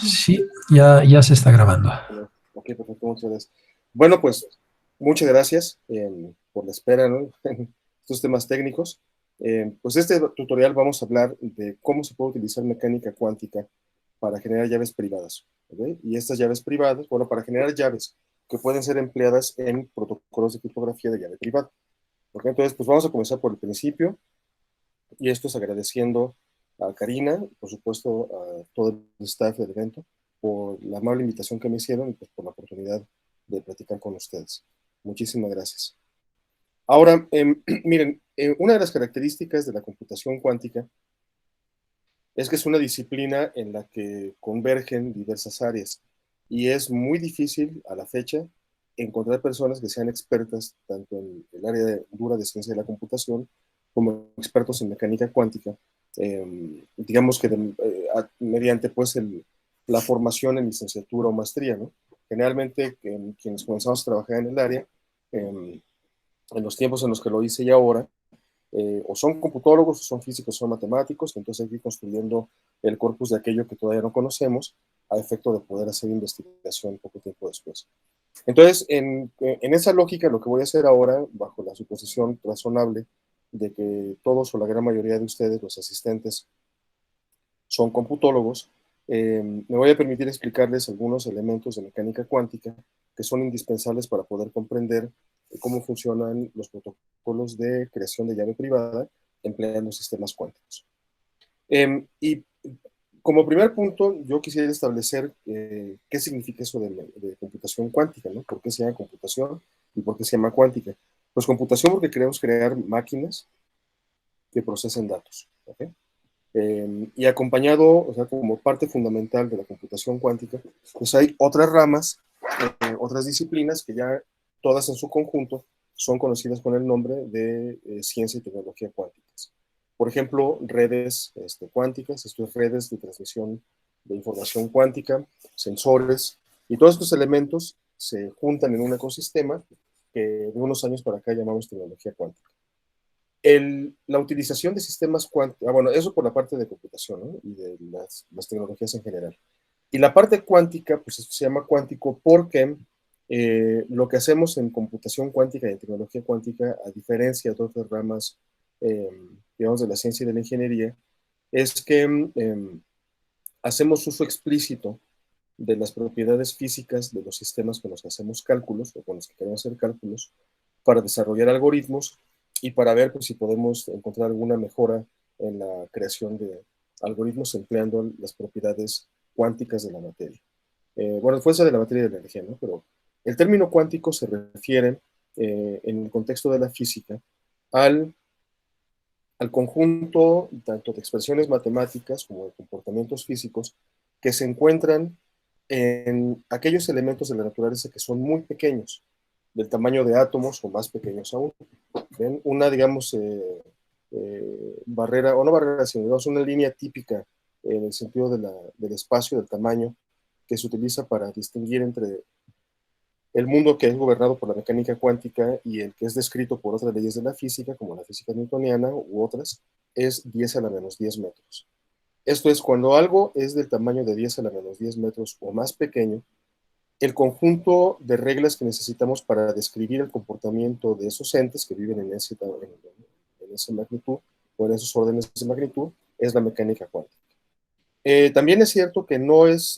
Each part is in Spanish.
Sí, ya se está grabando. Ok, perfecto, muchas gracias. Bueno, pues muchas gracias por la espera, ¿no? En estos temas técnicos. Pues este tutorial vamos a hablar de cómo se puede utilizar mecánica cuántica para generar llaves privadas. ¿Ok? Y estas llaves privadas, bueno, para generar llaves que pueden ser empleadas en protocolos de criptografía de llave privada. ¿Ok? Entonces, pues vamos a comenzar por el principio, y esto es agradeciendo a Karina, por supuesto, a todo el staff del evento, por la amable invitación que me hicieron y pues, por la oportunidad de platicar con ustedes. Muchísimas gracias. Ahora, miren, una de las características de la computación cuántica es que es una disciplina en la que convergen diversas áreas y es muy difícil a la fecha encontrar personas que sean expertas tanto en el área dura de ciencia de la computación como expertos en mecánica cuántica, digamos que mediante pues la formación en licenciatura o maestría, ¿no? Generalmente quienes comenzamos a trabajar en el área, eh, en los tiempos en los que lo hice y ahora, o son computólogos, o son físicos, o son matemáticos, entonces hay que ir construyendo el corpus de aquello que todavía no conocemos a efecto de poder hacer investigación poco tiempo después. Entonces, en esa lógica, lo que voy a hacer ahora, bajo la suposición razonable de que todos o la gran mayoría de ustedes, los asistentes, son computólogos, me voy a permitir explicarles algunos elementos de mecánica cuántica que son indispensables para poder comprender cómo funcionan los protocolos de creación de llave privada empleando sistemas cuánticos. Y como primer punto, yo quisiera establecer qué significa eso de computación cuántica, ¿no? ¿Por qué se llama computación y por qué se llama cuántica? Pues computación porque queremos crear máquinas que procesen datos, ¿ok? Y acompañado, o sea, como parte fundamental de la computación cuántica, pues hay otras ramas, otras disciplinas que ya todas en su conjunto son conocidas con el nombre de ciencia y tecnología cuánticas. Por ejemplo, redes cuánticas, esto es redes de transmisión de información cuántica, sensores, y todos estos elementos se juntan en un ecosistema que de unos años para acá llamamos tecnología cuántica. La utilización de sistemas cuánticos, bueno, eso por la parte de computación, ¿no? Y de las tecnologías en general. Y la parte cuántica, pues esto se llama cuántico porque lo que hacemos en computación cuántica y en tecnología cuántica, a diferencia de otras ramas, eh, digamos, de la ciencia y de la ingeniería, es que hacemos uso explícito de las propiedades físicas de los sistemas con los que hacemos cálculos o con los que queremos hacer cálculos para desarrollar algoritmos y para ver pues, si podemos encontrar alguna mejora en la creación de algoritmos empleando las propiedades cuánticas de la materia. Bueno, fuerza de la materia y de la energía, ¿no? Pero el término cuántico se refiere, en el contexto de la física, al, al conjunto tanto de expresiones matemáticas como de comportamientos físicos que se encuentran en aquellos elementos de la naturaleza que son muy pequeños, del tamaño de átomos o más pequeños aún. ¿Ven? Una, digamos, barrera, o no barrera, sino digamos, una línea típica en el sentido del espacio, del tamaño, que se utiliza para distinguir entre el mundo que es gobernado por la mecánica cuántica y el que es descrito por otras leyes de la física, como la física newtoniana u otras, es 10 a la menos 10 metros. Esto es cuando algo es del tamaño de 10 a la menos 10 metros o más pequeño, el conjunto de reglas que necesitamos para describir el comportamiento de esos entes que viven en esa magnitud o en esos órdenes de magnitud es la mecánica cuántica. También es cierto que no es,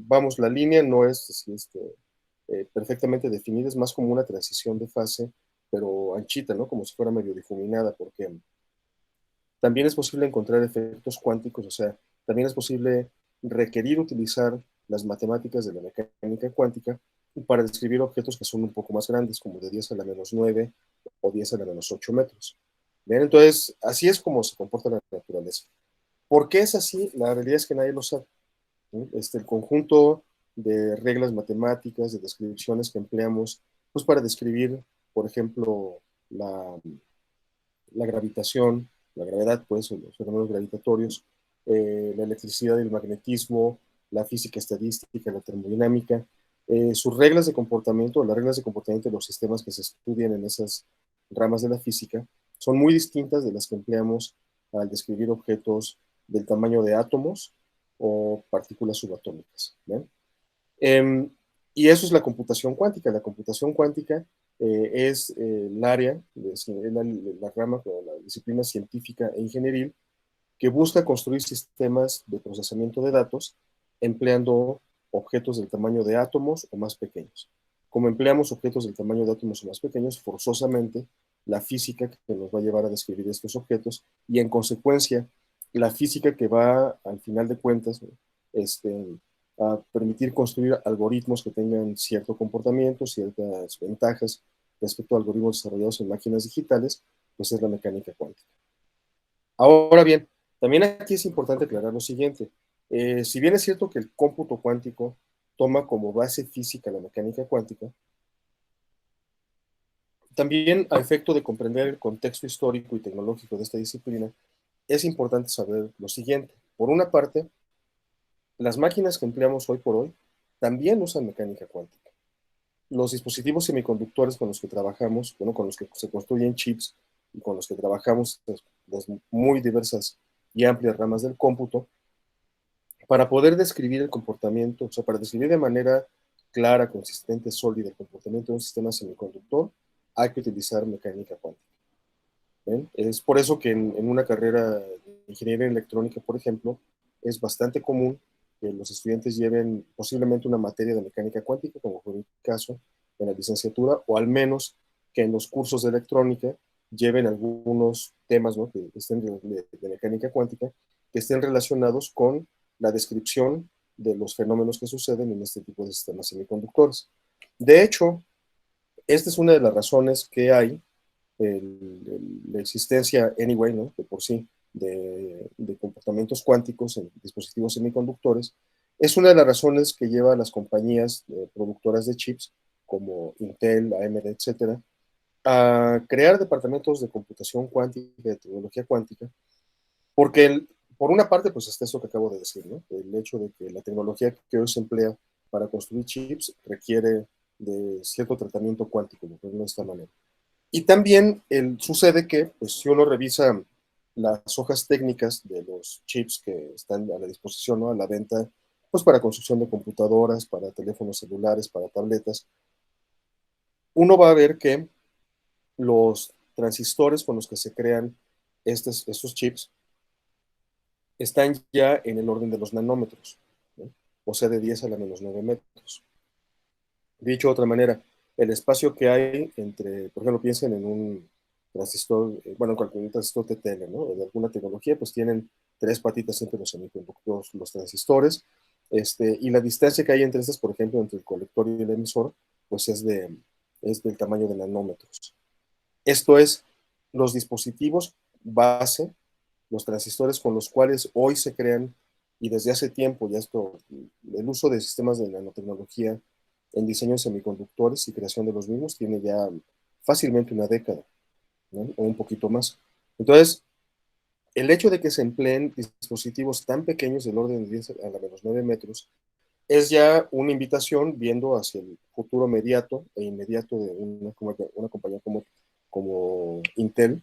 vamos, la línea no es perfectamente definida, es más como una transición de fase, pero anchita, ¿no? Como si fuera medio difuminada, porque también es posible encontrar efectos cuánticos, o sea, también es posible requerir utilizar las matemáticas de la mecánica cuántica para describir objetos que son un poco más grandes, como de 10 a la menos 9 o 10 a la menos 8 metros. ¿Bien? Entonces, así es como se comporta la naturaleza. ¿Por qué es así? La realidad es que nadie lo sabe. ¿Sí? El conjunto de reglas matemáticas, de descripciones que empleamos pues, para describir, por ejemplo, la, la gravitación, la gravedad, pues, los fenómenos gravitatorios, la electricidad y el magnetismo, la física estadística, la termodinámica, sus reglas de comportamiento, las reglas de comportamiento de los sistemas que se estudian en esas ramas de la física, son muy distintas de las que empleamos al describir objetos del tamaño de átomos o partículas subatómicas. ¿Ven? Eh, y eso es la computación cuántica. La computación cuántica es el área, es la rama o la disciplina científica e ingenieril que busca construir sistemas de procesamiento de datos empleando objetos del tamaño de átomos o más pequeños. Como empleamos objetos del tamaño de átomos o más pequeños, forzosamente la física que nos va a llevar a describir estos objetos y en consecuencia la física que va al final de cuentas a permitir construir algoritmos que tengan cierto comportamiento, ciertas ventajas respecto a algoritmos desarrollados en máquinas digitales, pues es la mecánica cuántica. Ahora bien, también aquí es importante aclarar lo siguiente. Si bien es cierto que el cómputo cuántico toma como base física la mecánica cuántica, también a efecto de comprender el contexto histórico y tecnológico de esta disciplina, es importante saber lo siguiente. Por una parte, las máquinas que empleamos hoy por hoy también usan mecánica cuántica. Los dispositivos semiconductores con los que trabajamos, bueno, con los que se construyen chips y con los que trabajamos las muy diversas y amplias ramas del cómputo, para poder describir el comportamiento, o sea, para describir de manera clara, consistente, sólida el comportamiento de un sistema semiconductor, hay que utilizar mecánica cuántica. ¿Ven? Es por eso que en una carrera de ingeniería electrónica, por ejemplo, es bastante común que los estudiantes lleven posiblemente una materia de mecánica cuántica, como fue el caso en la licenciatura, o al menos que en los cursos de electrónica lleven algunos temas, ¿no?, que estén de mecánica cuántica, que estén relacionados con la descripción de los fenómenos que suceden en este tipo de sistemas semiconductores. De hecho, esta es una de las razones que hay la existencia, anyway, ¿no?, de por sí, de comportamientos cuánticos en dispositivos semiconductores, es una de las razones que lleva a las compañías productoras de chips, como Intel, AMD, etcétera, a crear departamentos de computación cuántica, de tecnología cuántica, porque por una parte, pues está eso que acabo de decir, ¿no?, el hecho de que la tecnología que hoy se emplea para construir chips requiere de cierto tratamiento cuántico, por decirlo de esta manera. Y también sucede que, pues, si uno revisa las hojas técnicas de los chips que están a la disposición, ¿no?, a la venta, pues para construcción de computadoras, para teléfonos celulares, para tabletas, uno va a ver que los transistores con los que se crean estos chips están ya en el orden de los nanómetros, ¿no?, o sea, de 10 a la menos 9 metros. Dicho de otra manera, el espacio que hay entre, por ejemplo, piensen en un transistor, bueno, cualquier transistor TTL, ¿no?, de alguna tecnología, pues tienen tres patitas entre los semiconductores, los transistores, y la distancia que hay entre estas, por ejemplo, entre el colector y el emisor, pues es del tamaño de nanómetros. Esto es, los dispositivos base, los transistores con los cuales hoy se crean, y desde hace tiempo ya el uso de sistemas de nanotecnología en diseño de semiconductores y creación de los mismos tiene ya fácilmente una década, ¿no?, o un poquito más. Entonces, el hecho de que se empleen dispositivos tan pequeños del orden de 10 a la menos 9 metros es ya una invitación viendo hacia el futuro mediato e inmediato de una compañía como Intel,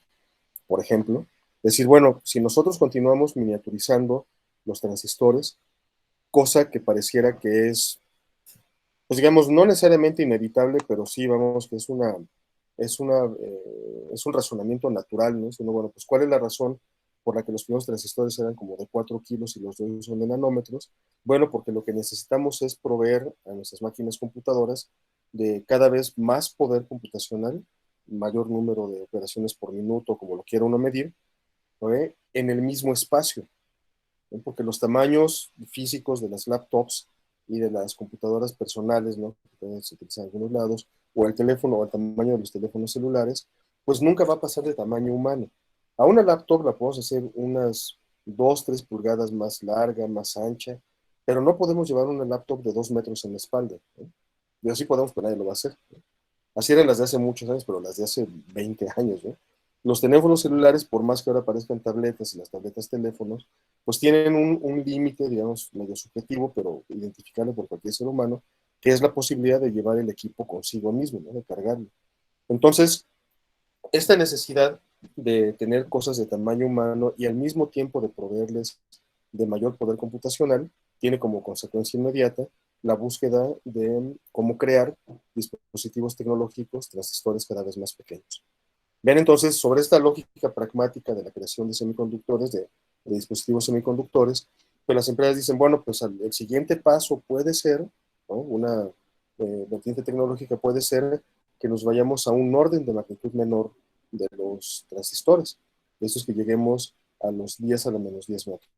por ejemplo. Decir, bueno, si nosotros continuamos miniaturizando los transistores, cosa que pareciera que es, pues digamos, no necesariamente inevitable, pero sí, vamos, que es un razonamiento natural, ¿no? Sino, bueno, pues ¿cuál es la razón por la que los primeros transistores eran como de 4 kilos y los de hoy son de nanómetros? Bueno, porque lo que necesitamos es proveer a nuestras máquinas computadoras de cada vez más poder computacional, mayor número de operaciones por minuto, como lo quiera uno medir, ¿no?, en el mismo espacio, ¿no? Porque los tamaños físicos de las laptops y de las computadoras personales, ¿no?, que pueden utilizar en algunos lados, o el teléfono o el tamaño de los teléfonos celulares, pues nunca va a pasar de tamaño humano. A una laptop la podemos hacer unas 2, 3 pulgadas más larga, más ancha, pero no podemos llevar una laptop de 2 metros en la espalda, ¿no? Y así podemos, pero nadie lo va a hacer, ¿no? Así eran las de hace muchos años, pero las de hace 20 años, ¿no? Los teléfonos celulares, por más que ahora aparezcan tabletas y las tabletas teléfonos, pues tienen un límite, digamos, medio subjetivo, pero identificable por cualquier ser humano, que es la posibilidad de llevar el equipo consigo mismo, ¿no?, de cargarlo. Entonces, esta necesidad de tener cosas de tamaño humano y al mismo tiempo de proveerles de mayor poder computacional tiene como consecuencia inmediata la búsqueda de cómo crear dispositivos tecnológicos, transistores cada vez más pequeños. Ven entonces, sobre esta lógica pragmática de la creación de semiconductores, de dispositivos semiconductores, pues las empresas dicen, bueno, pues el siguiente paso puede ser, ¿no? Una vertiente tecnológica puede ser que nos vayamos a un orden de magnitud menor de los transistores. Esto es que lleguemos a los 10 a la menos 10 metros.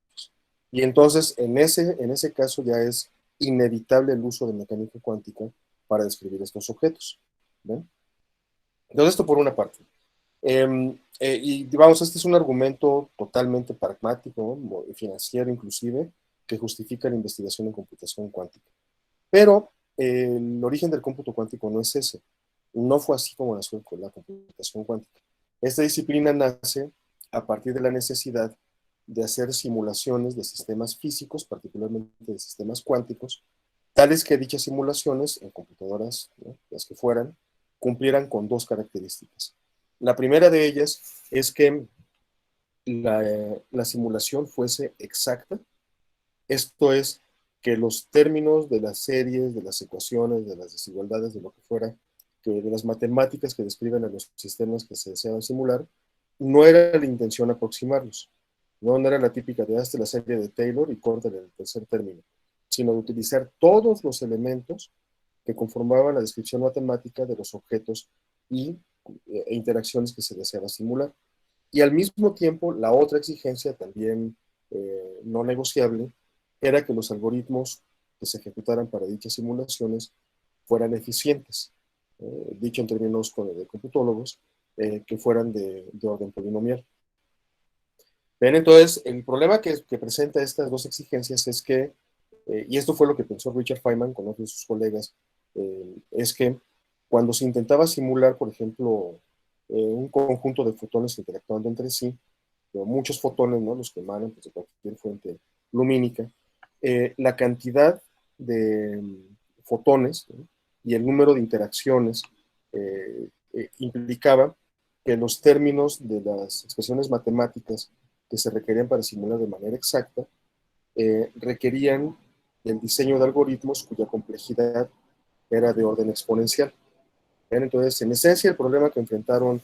Y entonces, en ese caso ya es inevitable el uso de mecánica cuántica para describir estos objetos. ¿Ven? Entonces, esto por una parte. Y vamos, este es un argumento totalmente pragmático, financiero inclusive, que justifica la investigación en computación cuántica. Pero el origen del cómputo cuántico no es ese. No fue así como nació la computación cuántica. Esta disciplina nace a partir de la necesidad de hacer simulaciones de sistemas físicos, particularmente de sistemas cuánticos, tales que dichas simulaciones en computadoras, ¿no?, las que fueran, cumplieran con dos características. La primera de ellas es que la simulación fuese exacta, esto es, que los términos de las series, de las ecuaciones, de las desigualdades, de lo que fuera, que de las matemáticas que describen a los sistemas que se deseaban simular, no era la intención aproximarlos. No era la típica de hazte la serie de Taylor y córtale el tercer término, sino de utilizar todos los elementos que conformaban la descripción matemática de los objetos e interacciones que se deseaba simular. Y al mismo tiempo, la otra exigencia también no negociable era que los algoritmos que se ejecutaran para dichas simulaciones fueran eficientes, dicho en términos de computólogos, que fueran de orden polinomial. Bien, entonces, el problema que presenta estas dos exigencias es que, y esto fue lo que pensó Richard Feynman con otros de sus colegas, es que cuando se intentaba simular, por ejemplo, un conjunto de fotones interactuando entre sí, pero muchos fotones, ¿no?, los que emanan pues, de cualquier fuente lumínica, la cantidad de fotones, ¿no?, y el número de interacciones implicaba que los términos de las expresiones matemáticas que se requerían para simular de manera exacta requerían el diseño de algoritmos cuya complejidad era de orden exponencial. Entonces, en esencia, el problema que enfrentaron,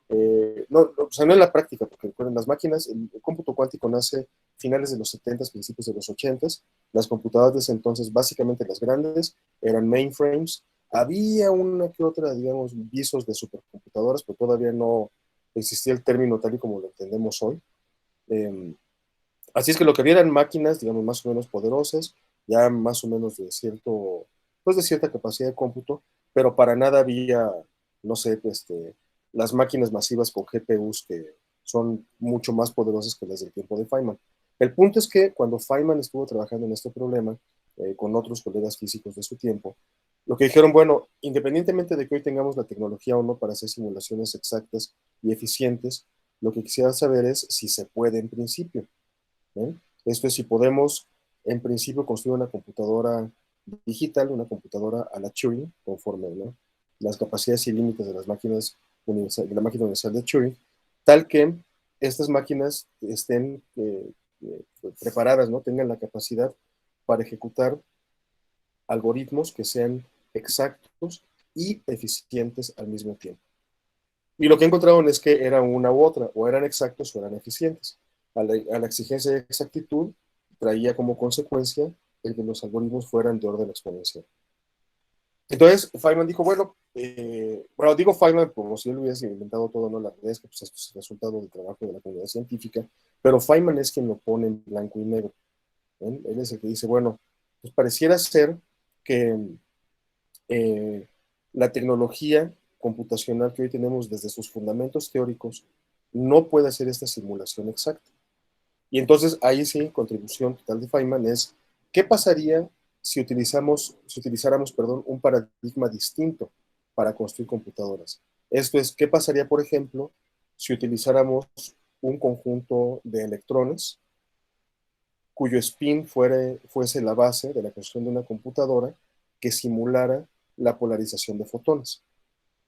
o sea, no en la práctica, porque recuerden, las máquinas, el cómputo cuántico nace finales de los 70, principios de los 80, las computadoras de ese entonces, básicamente las grandes, eran mainframes, había una que otra, digamos, visos de supercomputadoras, pero todavía no existía el término tal y como lo entendemos hoy. Así es que lo que había eran máquinas, digamos, más o menos poderosas, ya más o menos pues de cierta capacidad de cómputo, pero para nada había, no sé, las máquinas masivas con GPUs que son mucho más poderosas que las del tiempo de Feynman. El punto es que cuando Feynman estuvo trabajando en este problema, con otros colegas físicos de su tiempo, lo que dijeron, bueno, independientemente de que hoy tengamos la tecnología o no para hacer simulaciones exactas y eficientes, lo que quisiera saber es si se puede en principio. Esto es, si podemos, en principio, construir una computadora digital, una computadora a la Turing, conforme, ¿no?, las capacidades y límites de las máquinas de la máquina universal de Turing, tal que estas máquinas estén preparadas, ¿no?, tengan la capacidad para ejecutar algoritmos que sean exactos y eficientes al mismo tiempo. Y lo que encontraron es que era una u otra, o eran exactos o eran eficientes. A la exigencia de exactitud traía como consecuencia el que los algoritmos fueran de orden exponencial. Entonces, Feynman dijo, bueno, digo Feynman como si él hubiese inventado todo, no, la verdad es que pues, esto es el resultado del trabajo de la comunidad científica, pero Feynman es quien lo pone en blanco y negro. Él es el que dice, bueno, pues pareciera ser que eh, la tecnología computacional que hoy tenemos desde sus fundamentos teóricos no puede hacer esta simulación exacta. Y entonces ahí sí, contribución total de Feynman es, ¿qué pasaría si utilizáramos, un paradigma distinto para construir computadoras? Esto es, ¿qué pasaría, por ejemplo, si utilizáramos un conjunto de electrones cuyo spin fuese la base de la construcción de una computadora que simulara la polarización de fotones?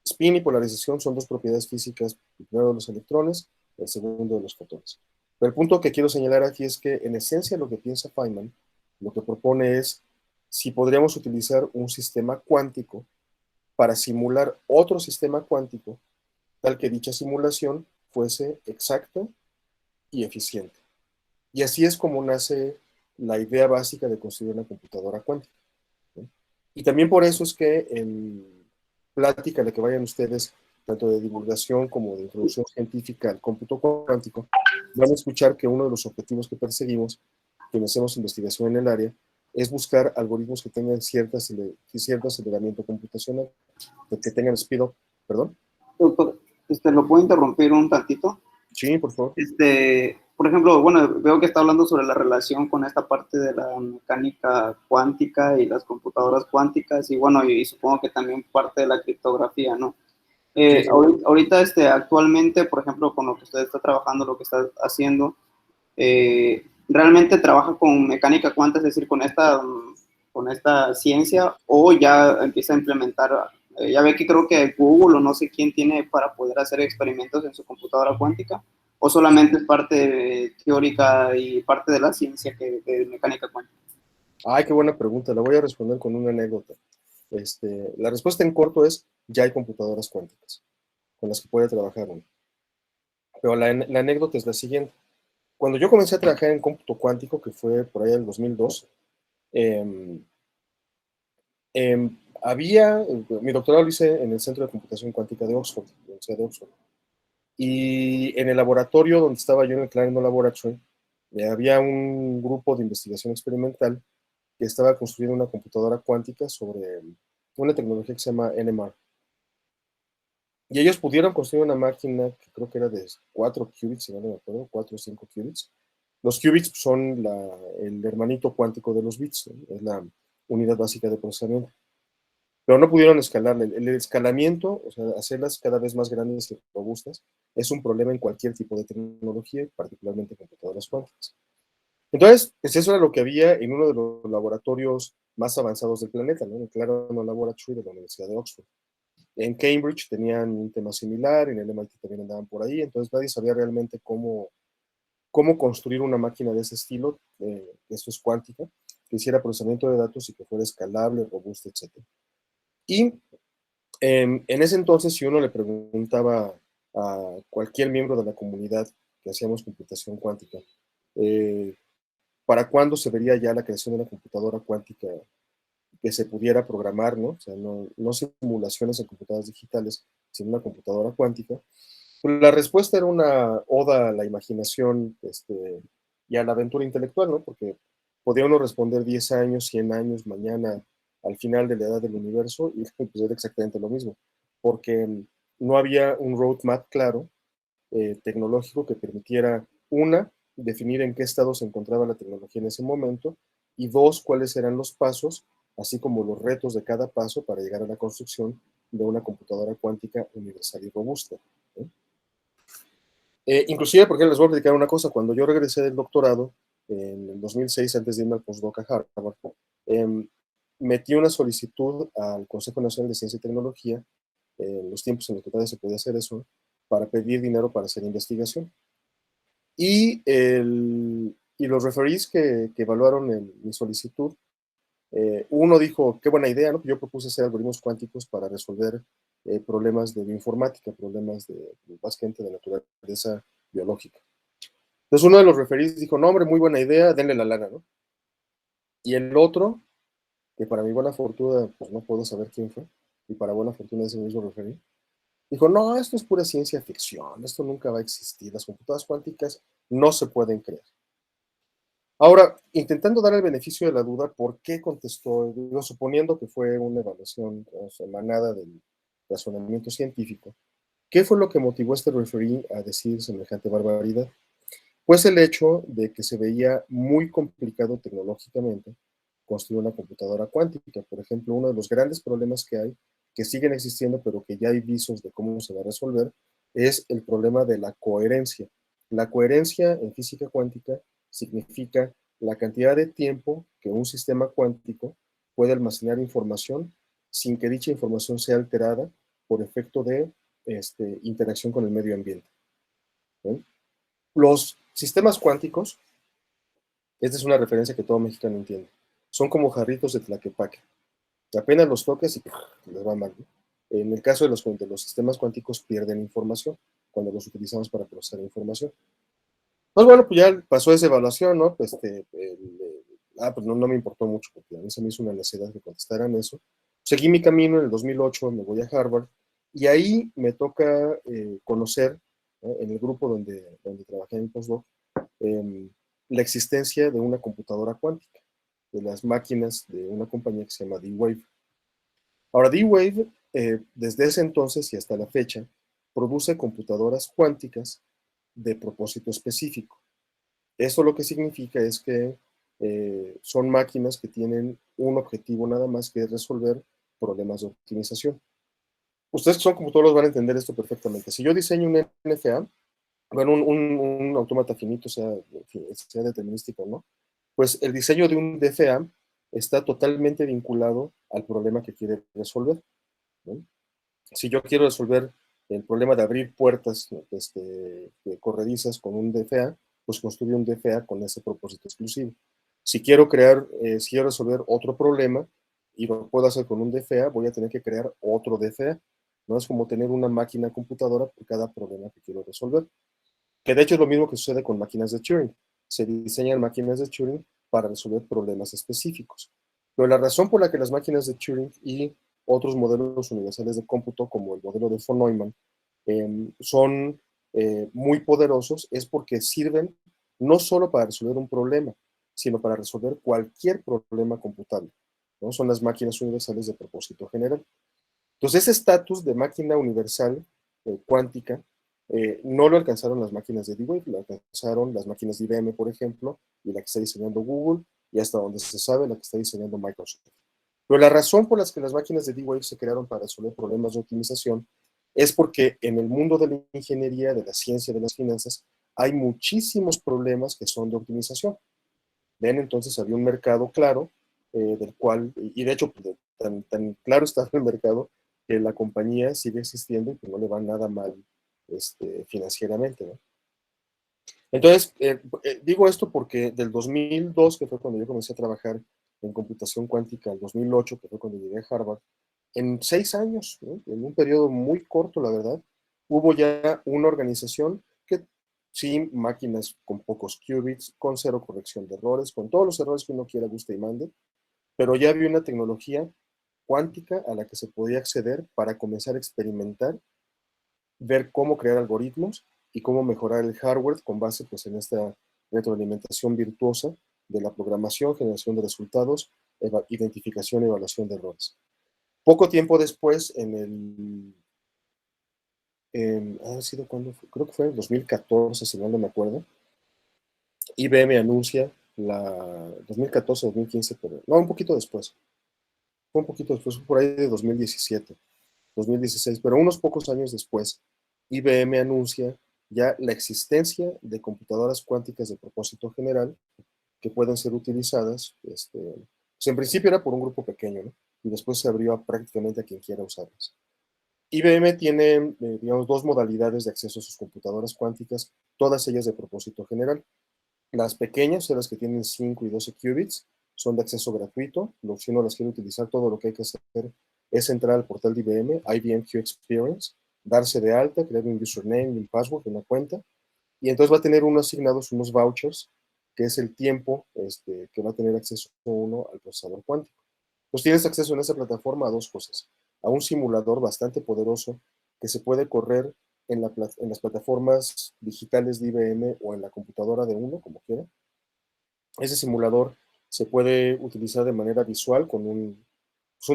Spin y polarización son dos propiedades físicas, el primero de los electrones, el segundo de los fotones. Pero el punto que quiero señalar aquí es que en esencia lo que piensa Feynman, lo que propone es si podríamos utilizar un sistema cuántico para simular otro sistema cuántico, tal que dicha simulación fuese exacta y eficiente. Y así es como nace la idea básica de construir una computadora cuántica, ¿no? Y también por eso es que en plática a la que vayan ustedes, tanto de divulgación como de introducción científica al cómputo cuántico, van a escuchar que uno de los objetivos que perseguimos, quienes hacemos investigación en el área, es buscar algoritmos que tengan cierto aceleramiento computacional, que tengan speed up, perdón. Doctor, ¿lo puedo interrumpir un tantito? Sí, por favor. Por ejemplo, bueno, veo que está hablando sobre la relación con esta parte de la mecánica cuántica y las computadoras cuánticas, y bueno, y supongo que también parte de la criptografía, ¿no? Sí, sí. Ahorita, actualmente, por ejemplo, con lo que usted está trabajando, lo que está haciendo, ¿realmente trabaja con mecánica cuántica, es decir, con esta ciencia, o ya empieza a implementar, ya ve que creo que Google o no sé quién tiene para poder hacer experimentos en su computadora cuántica, o solamente es parte teórica y parte de la ciencia de mecánica cuántica? Ay, qué buena pregunta. La voy a responder con una anécdota. La respuesta en corto es, ya hay computadoras cuánticas con las que puede trabajar uno. Pero la anécdota es la siguiente. Cuando yo comencé a trabajar en cómputo cuántico, que fue por ahí en el 2002, eh, mi doctorado lo hice en el Centro de Computación Cuántica de Oxford, la Universidad de Oxford. Y en el laboratorio donde estaba yo, en el Clarendon Laboratory, había un grupo de investigación experimental que estaba construyendo una computadora cuántica sobre una tecnología que se llama NMR. Y ellos pudieron construir una máquina que creo que era de 4 qubits, si no me acuerdo, 4 o 5 qubits. Los qubits son el hermanito cuántico de los bits, ¿no? Es la unidad básica de procesamiento. Pero no pudieron escalarle. El escalamiento, o sea, hacerlas cada vez más grandes y robustas, es un problema en cualquier tipo de tecnología, particularmente computadoras cuánticas. Entonces, pues eso era lo que había en uno de los laboratorios más avanzados del planeta, ¿no? En el Clarendon Laboratory de la Universidad de Oxford. En Cambridge tenían un tema similar, en el MIT también andaban por ahí, entonces nadie sabía realmente cómo construir una máquina de ese estilo, esto es cuántica, que hiciera procesamiento de datos y que fuera escalable, robusta, etc. Y en ese entonces, si uno le preguntaba a cualquier miembro de la comunidad que hacíamos computación cuántica, eh, ¿para cuándo se vería ya la creación de una computadora cuántica que se pudiera programar, ¿no? O sea, no simulaciones en computadoras digitales, sino una computadora cuántica? Pues la respuesta era una oda a la imaginación, y a la aventura intelectual, ¿no? Porque podía uno responder 10 años, 100 años, mañana, al final de la edad del universo, y pues era exactamente lo mismo, porque no había un roadmap claro, tecnológico, que permitiera, una, definir en qué estado se encontraba la tecnología en ese momento, y dos, cuáles eran los pasos, así como los retos de cada paso para llegar a la construcción de una computadora cuántica universal y robusta, ¿no? Inclusive, porque les voy a platicar una cosa, cuando yo regresé del doctorado, en el 2006, antes de irme al postdoc a Harvard, metí una solicitud al Consejo Nacional de Ciencia y Tecnología, en los tiempos en los que todavía se podía hacer eso, para pedir dinero para hacer investigación. Y los referees que evaluaron mi solicitud, uno dijo, qué buena idea, ¿no? Yo propuse hacer algoritmos cuánticos para resolver problemas de bioinformática, problemas básicamente de naturaleza biológica. Entonces uno de los referees dijo, no, hombre, muy buena idea, denle la lana, ¿no? Y el otro, que para mi buena fortuna, pues no puedo saber quién fue, y para buena fortuna de ese mismo referee, dijo, no, esto es pura ciencia ficción, esto nunca va a existir, las computadoras cuánticas no se pueden crear. Ahora, intentando dar el beneficio de la duda, ¿por qué contestó? Digo, suponiendo que fue una evaluación, o sea, emanada del razonamiento científico, ¿qué fue lo que motivó a este referee a decir semejante barbaridad? Pues el hecho de que se veía muy complicado tecnológicamente construir una computadora cuántica. Por ejemplo, uno de los grandes problemas que hay, que siguen existiendo, pero que ya hay visos de cómo se va a resolver, es el problema de la coherencia. La coherencia en física cuántica significa la cantidad de tiempo que un sistema cuántico puede almacenar información sin que dicha información sea alterada por efecto de interacción con el medio ambiente, ¿sí? Los Sistemas cuánticos, esta es una referencia que todo mexicano entiende. Son como jarritos de tlaquepaque. Apenas los toques y les va mal, ¿no? En el caso de los sistemas cuánticos pierden información cuando los utilizamos para procesar información. Pues bueno, pues ya pasó esa evaluación, ¿no? Pues no me importó mucho porque a mí se me hizo una necesidad que contestaran eso. Seguí mi camino en el 2008, me voy a Harvard y ahí me toca conocer, ¿no? En el grupo donde trabajé en el postdoc, eh, la existencia de una computadora cuántica, de las máquinas de una compañía que se llama D-Wave. Ahora, D-Wave, desde ese entonces y hasta la fecha, produce computadoras cuánticas de propósito específico. Eso lo que significa es que son máquinas que tienen un objetivo nada más, que es resolver problemas de optimización. Ustedes que son computadores van a entender esto perfectamente. Si yo diseño un NFA, bueno, un autómata finito, sea determinístico o no, pues el diseño de un DFA está totalmente vinculado al problema que quiere resolver, ¿no? Si yo quiero resolver el problema de abrir puertas, ¿no? Corredizas con un DFA, pues construyo un DFA con ese propósito exclusivo. Si quiero resolver otro problema y lo puedo hacer con un DFA, voy a tener que crear otro DFA. No es como tener una máquina computadora por cada problema que quiero resolver. Que de hecho es lo mismo que sucede con máquinas de Turing. Se diseñan máquinas de Turing para resolver problemas específicos. Pero la razón por la que las máquinas de Turing y otros modelos universales de cómputo, como el modelo de von Neumann, son muy poderosos, es porque sirven no solo para resolver un problema, sino para resolver cualquier problema computable, ¿no? Son las máquinas universales de propósito general. Entonces, ese estatus de máquina universal cuántica no lo alcanzaron las máquinas de D-Wave, lo alcanzaron las máquinas de IBM, por ejemplo, y la que está diseñando Google, y hasta donde se sabe, la que está diseñando Microsoft. Pero la razón por la que las máquinas de D-Wave se crearon para resolver problemas de optimización es porque en el mundo de la ingeniería, de la ciencia, de las finanzas, hay muchísimos problemas que son de optimización. ¿Ven? Entonces había un mercado claro del cual, y de hecho tan claro está el mercado que la compañía sigue existiendo y que no le va nada mal financieramente, ¿no? Entonces, digo esto porque del 2002, que fue cuando yo comencé a trabajar en computación cuántica, al 2008, que fue cuando llegué a Harvard, en 6 años, ¿no? En un periodo muy corto, la verdad, hubo ya una organización que, sin máquinas con pocos qubits, con cero corrección de errores, con todos los errores que uno quiera, guste y mande, pero ya había una tecnología cuántica a la que se podía acceder para comenzar a experimentar, ver cómo crear algoritmos y cómo mejorar el hardware con base, pues, en esta retroalimentación virtuosa de la programación, generación de resultados, identificación y evaluación de errores. Poco tiempo después, ha sido cuando fue, creo que fue en 2014, si mal no me acuerdo, IBM anuncia 2014, 2015, pero no, un poquito después, fue un poquito después, por ahí de 2017, 2016, pero unos pocos años después, IBM anuncia ya la existencia de computadoras cuánticas de propósito general que pueden ser utilizadas, pues en principio era por un grupo pequeño, ¿no? Y después se abrió prácticamente a quien quiera usarlas. IBM tiene, digamos, dos modalidades de acceso a sus computadoras cuánticas, todas ellas de propósito general. Las pequeñas, son las que tienen 5 y 12 qubits, son de acceso gratuito. Si uno las quiere utilizar, todo lo que hay que hacer es entrar al portal de IBM, IBM Q Experience, darse de alta, crear un username y un password, una cuenta, y entonces va a tener uno asignados unos vouchers, que es el tiempo que va a tener acceso uno al procesador cuántico. Pues tienes acceso en esa plataforma a dos cosas: a un simulador bastante poderoso que se puede correr en las plataformas digitales de IBM o en la computadora de uno, como quiera. Ese simulador se puede utilizar de manera visual con un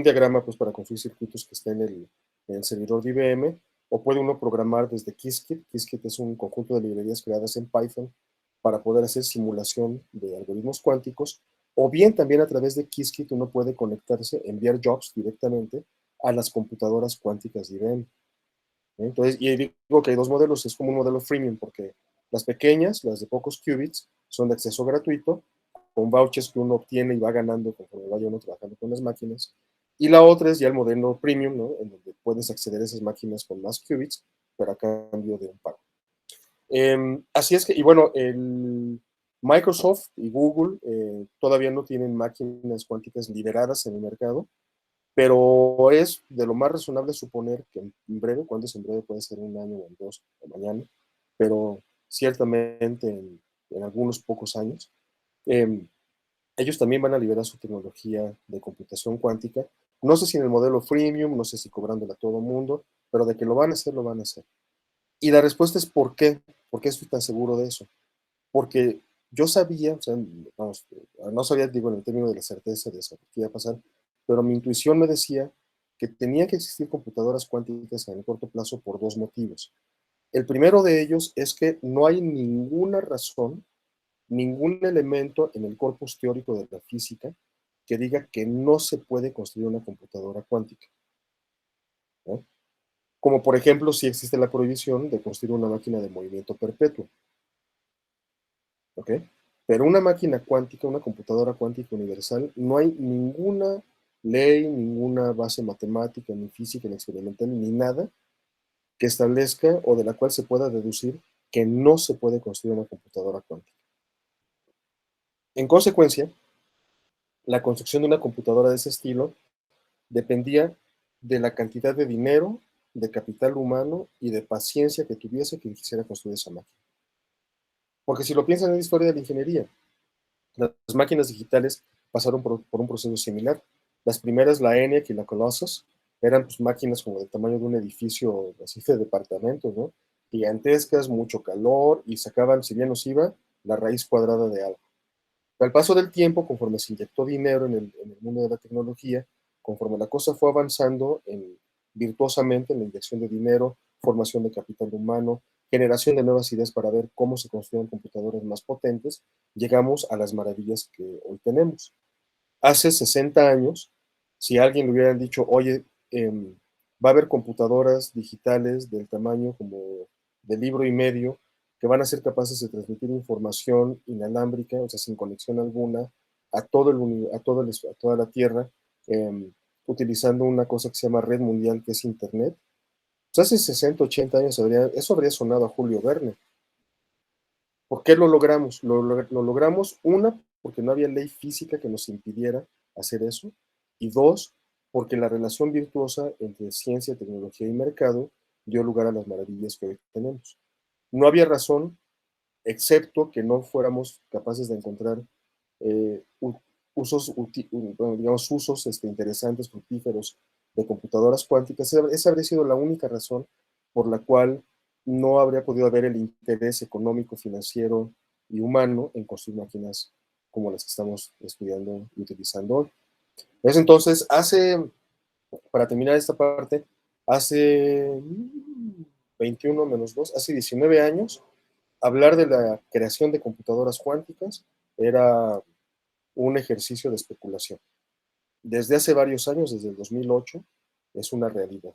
diagrama, pues, para construir circuitos que estén en el servidor de IBM, o puede uno programar desde Qiskit. Qiskit es un conjunto de librerías creadas en Python para poder hacer simulación de algoritmos cuánticos, o bien también a través de Qiskit uno puede conectarse, enviar jobs directamente a las computadoras cuánticas de IBM. Entonces, y digo que hay dos modelos, es como un modelo freemium, porque las pequeñas, las de pocos qubits, son de acceso gratuito, con vouchers que uno obtiene y va ganando conforme vaya uno trabajando con las máquinas. Y la otra es ya el modelo premium, ¿no? En donde puedes acceder a esas máquinas con más qubits, pero a cambio de un pago. Así es que, y bueno, Microsoft y Google todavía no tienen máquinas cuánticas liberadas en el mercado, pero es de lo más razonable suponer que en breve, cuando es en breve, puede ser un año o en dos o mañana, pero ciertamente en algunos pocos años, eh, ellos también van a liberar su tecnología de computación cuántica. No sé si en el modelo freemium, no sé si cobrándola a todo mundo, pero de que lo van a hacer, lo van a hacer. Y la respuesta es ¿por qué? ¿Por qué estoy tan seguro de eso? Porque yo sabía, o sea, vamos, no sabía, digo, en el término de la certeza de saber qué iba a pasar, pero mi intuición me decía que tenía que existir computadoras cuánticas en el corto plazo por dos motivos. El primero de ellos es que no hay ninguna razón, ningún elemento en el corpus teórico de la física que diga que no se puede construir una computadora cuántica, ¿no? Como por ejemplo, si existe la prohibición de construir una máquina de movimiento perpetuo, ¿ok? Pero una máquina cuántica, una computadora cuántica universal, no hay ninguna ley, ninguna base matemática, ni física, ni experimental, ni nada que establezca o de la cual se pueda deducir que no se puede construir una computadora cuántica. En consecuencia, la construcción de una computadora de ese estilo dependía de la cantidad de dinero, de capital humano y de paciencia que tuviese quien quisiera construir esa máquina. Porque si lo piensan en la historia de la ingeniería, las máquinas digitales pasaron por un proceso similar. Las primeras, la ENIAC y la Colossus, eran pues, máquinas como del tamaño de un edificio así de departamentos, ¿no? Gigantescas, mucho calor, y sacaban, si bien nos iba, la raíz cuadrada de algo. Al paso del tiempo, conforme se inyectó dinero en el mundo de la tecnología, conforme la cosa fue avanzando virtuosamente en la inyección de dinero, formación de capital humano, generación de nuevas ideas para ver cómo se construyen computadoras más potentes, llegamos a las maravillas que hoy tenemos. Hace 60 años, si a alguien le hubieran dicho, oye, va a haber computadoras digitales del tamaño como de libro y medio que van a ser capaces de transmitir información inalámbrica, o sea, sin conexión alguna, a, todo a toda la Tierra, utilizando una cosa que se llama red mundial, que es Internet. Pues hace 60, 80 años eso habría sonado a Julio Verne. ¿Por qué lo logramos? Lo logramos, una, porque no había ley física que nos impidiera hacer eso, y dos, porque la relación virtuosa entre ciencia, tecnología y mercado dio lugar a las maravillas que hoy tenemos. No había razón, excepto que no fuéramos capaces de encontrar eh, usos, digamos, usos interesantes, fructíferos de computadoras cuánticas. Esa habría sido la única razón por la cual no habría podido haber el interés económico, financiero y humano en construir máquinas como las que estamos estudiando y utilizando hoy. Entonces, para terminar esta parte, hace 21 menos 2, hace 19 años, hablar de la creación de computadoras cuánticas era un ejercicio de especulación. Desde hace varios años, desde el 2008, es una realidad.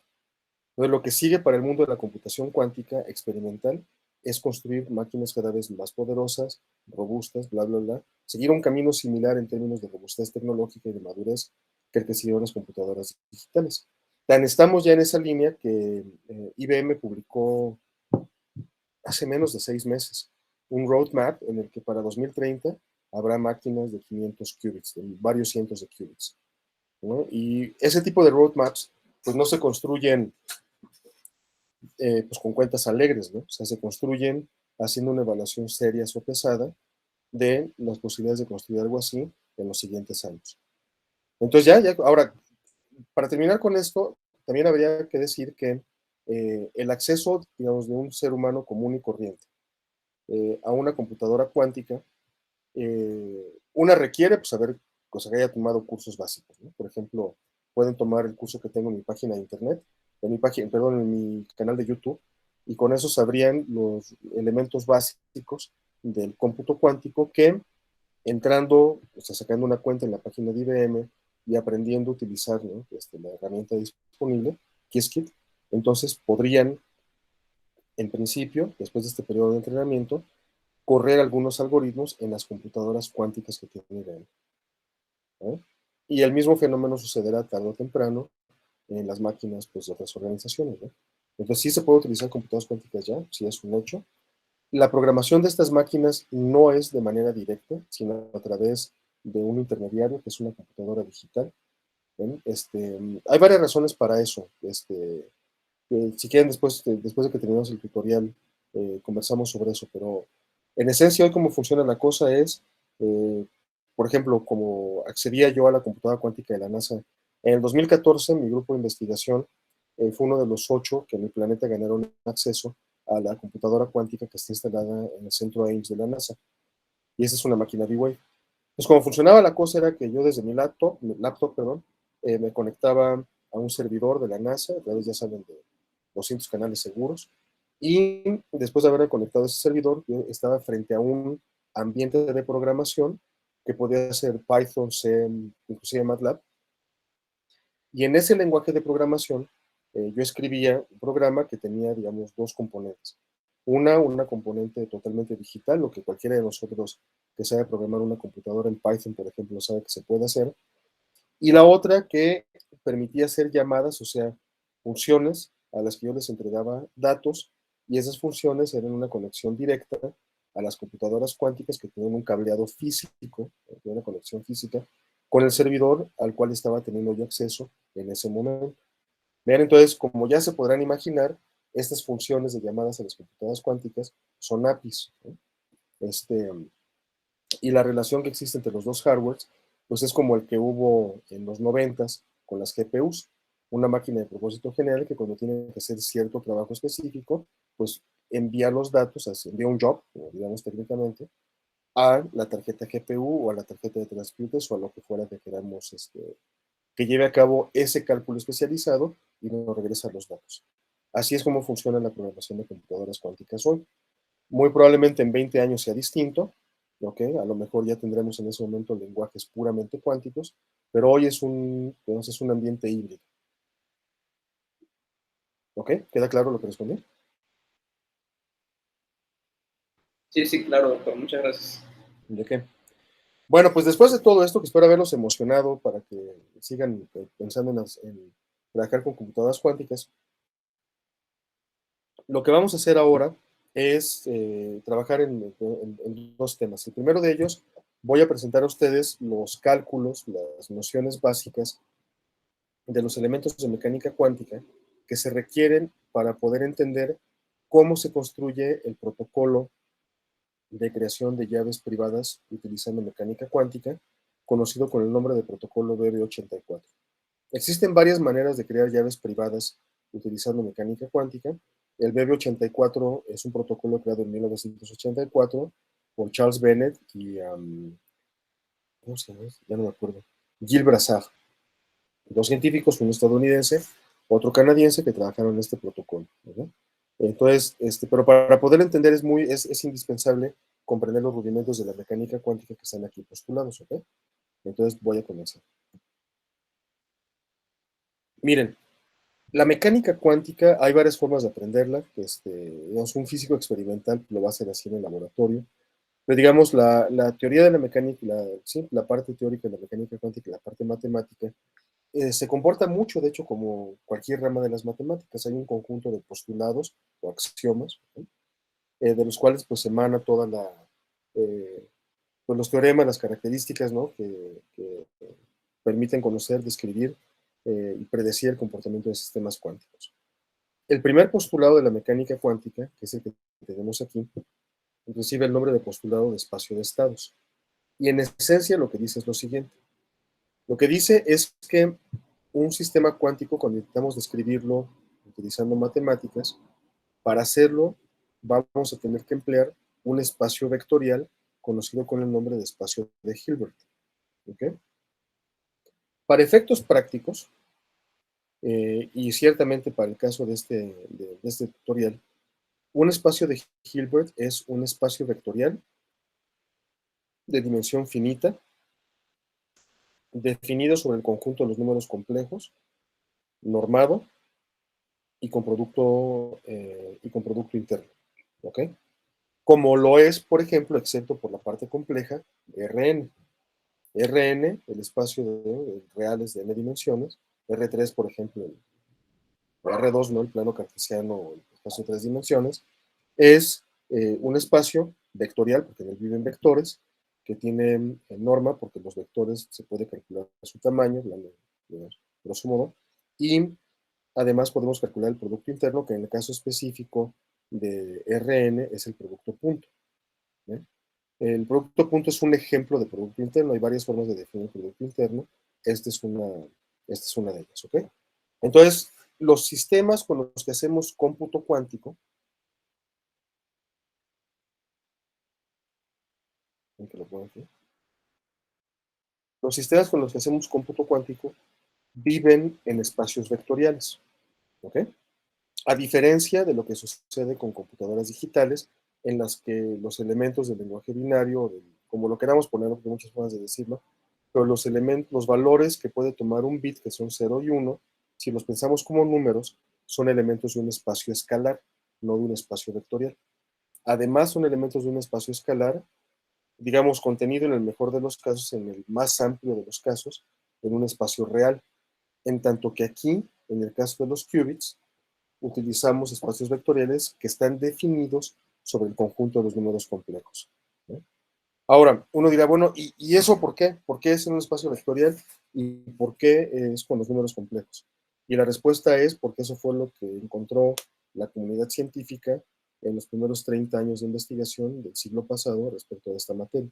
Entonces, lo que sigue para el mundo de la computación cuántica experimental es construir máquinas cada vez más poderosas, robustas, bla, bla, bla. Seguir un camino similar en términos de robustez tecnológica y de madurez que el que siguieron las computadoras digitales. Tan estamos ya en esa línea que IBM publicó hace menos de 6 meses un roadmap en el que para 2030 habrá máquinas de 500 qubits, de varios cientos de qubits, ¿no? Y ese tipo de roadmaps pues no se construyen pues con cuentas alegres, ¿no? O sea, se construyen haciendo una evaluación seria, sopesada de las posibilidades de construir algo así en los siguientes años. Entonces ahora, para terminar con esto, también habría que decir que el acceso, digamos, de un ser humano común y corriente a una computadora cuántica, una requiere pues, saber, cosa que haya tomado cursos básicos, ¿no? Por ejemplo, pueden tomar el curso que tengo en mi página de internet, en mi canal de YouTube, y con eso sabrían los elementos básicos del cómputo cuántico que entrando, o sea, sacando una cuenta en la página de IBM y aprendiendo a utilizar, ¿no? La herramienta disponible, Qiskit, entonces podrían, en principio, después de este periodo de entrenamiento, correr algunos algoritmos en las computadoras cuánticas que tiene IBM, ¿eh? Y el mismo fenómeno sucederá tarde o temprano en las máquinas pues, de otras organizaciones, ¿no? Entonces sí se puede utilizar computadoras cuánticas ya, sí es un hecho, La programación de estas máquinas no es de manera directa, sino a través de un intermediario, que es una computadora digital. ¿Ven? Hay varias razones para eso. Si quieren, después de que terminemos el tutorial, conversamos sobre eso, pero en esencia hoy cómo funciona la cosa es, eh, por ejemplo, como accedía yo a la computadora cuántica de la NASA. En el 2014, mi grupo de investigación fue uno de los 8 que en el planeta ganaron acceso a la computadora cuántica que está instalada en el centro Ames de la NASA. Y esa es una máquina D-Wave. Pues como funcionaba la cosa era que yo desde mi laptop, perdón, me conectaba a un servidor de la NASA, a través, ya saben, de 200 canales seguros, y después de haber conectado ese servidor, yo estaba frente a un ambiente de programación que podía ser Python, C, inclusive MATLAB, y en ese lenguaje de programación yo escribía un programa que tenía, digamos, dos componentes. Una componente totalmente digital, lo que cualquiera de nosotros que sabe programar una computadora en Python, por ejemplo, sabe que se puede hacer. Y la otra que permitía hacer llamadas, o sea, funciones a las que yo les entregaba datos, y esas funciones eran una conexión directa a las computadoras cuánticas que tenían un cableado físico, una conexión física, con el servidor al cual estaba teniendo yo acceso en ese momento. Vean, entonces, como ya se podrán imaginar, estas funciones de llamadas a las computadoras cuánticas son APIs, ¿no? Y la relación que existe entre los dos hardwares, pues es como el que hubo en los 90s con las GPUs, una máquina de propósito general que cuando tiene que hacer cierto trabajo específico, pues envía los datos, envía un job, como digamos técnicamente, a la tarjeta GPU o a la tarjeta de transcriptes o a lo que fuera que queramos que lleve a cabo ese cálculo especializado y nos regresa los datos. Así es como funciona la programación de computadoras cuánticas hoy. Muy probablemente en 20 años sea distinto, ¿ok? A lo mejor ya tendremos en ese momento lenguajes puramente cuánticos, pero hoy es un ambiente híbrido. ¿Ok? ¿Queda claro lo que respondí? Sí, sí, claro, doctor. Muchas gracias. ¿De qué? Bueno, pues después de todo esto, que espero haberlos emocionado para que sigan pensando en trabajar con computadoras cuánticas, lo que vamos a hacer ahora es trabajar en dos temas. El primero de ellos, voy a presentar a ustedes los cálculos, las nociones básicas de los elementos de mecánica cuántica que se requieren para poder entender cómo se construye el protocolo de creación de llaves privadas utilizando mecánica cuántica, conocido con el nombre de protocolo BB84. Existen varias maneras de crear llaves privadas utilizando mecánica cuántica. El BB84 es un protocolo creado en 1984 por Charles Bennett y, ¿cómo se llama? Ya no me acuerdo, Gil Brassard. Dos científicos, uno estadounidense, otro canadiense, que trabajaron en este protocolo, ¿verdad? Entonces, pero para poder entender es indispensable comprender los rudimentos de la mecánica cuántica que están aquí postulados, ¿ok? Entonces voy a comenzar. Miren, la mecánica cuántica, hay varias formas de aprenderla. Digamos, un físico experimental lo va a hacer así en el laboratorio. Pero digamos, la teoría de la mecánica, sí, la parte teórica de la mecánica cuántica y la parte matemática, se comporta mucho, de hecho, como cualquier rama de las matemáticas. Hay un conjunto de postulados o axiomas, ¿no? De los cuales pues emana toda pues, los teoremas, las características, ¿no? que permiten conocer, describir y predecir el comportamiento de sistemas cuánticos. El primer postulado de la mecánica cuántica, que es el que tenemos aquí, recibe el nombre de postulado de espacio de estados. Y en esencia lo que dice es lo siguiente. Lo que dice es que un sistema cuántico, cuando intentamos describirlo utilizando matemáticas, para hacerlo vamos a tener que emplear un espacio vectorial conocido con el nombre de espacio de Hilbert. ¿Okay? Para efectos prácticos, y ciertamente para el caso de este tutorial, un espacio de Hilbert es un espacio vectorial de dimensión finita, definido sobre el conjunto de los números complejos, normado y con producto interno. ¿Ok? Como lo es, por ejemplo, excepto por la parte compleja, Rn. Rn, el espacio de reales de n dimensiones, R3, por ejemplo, R2, ¿no? El plano cartesiano, el espacio de 3 dimensiones, es un espacio vectorial, porque en él viven vectores, que tiene norma, porque los vectores se puede calcular su tamaño, grosso modo, y además podemos calcular el producto interno, que en el caso específico de Rn es el producto punto. ¿Eh? El producto punto es un ejemplo de producto interno. Hay varias formas de definir el producto interno. Esta es una de ellas, ¿ok? Entonces, los sistemas con los que hacemos cómputo cuántico, aunque lo pongo aquí, los sistemas con los que hacemos cómputo cuántico viven en espacios vectoriales, ¿ok? A diferencia de lo que sucede con computadoras digitales, en las que los elementos del lenguaje binario, como lo queramos poner, porque hay muchas formas de decirlo, pero los valores que puede tomar un bit, que son 0 y 1, si los pensamos como números, son elementos de un espacio escalar, no de un espacio vectorial. Además, son elementos de un espacio escalar, digamos, contenido en el mejor de los casos, en el más amplio de los casos, en un espacio real. En tanto que aquí, en el caso de los qubits, utilizamos espacios vectoriales que están definidos sobre el conjunto de los números complejos, ¿no? Ahora, uno dirá, bueno, ¿y eso por qué? ¿Por qué es en un espacio vectorial y por qué es con los números complejos? Y la respuesta es porque eso fue lo que encontró la comunidad científica en los primeros 30 años de investigación del siglo pasado respecto a esta materia.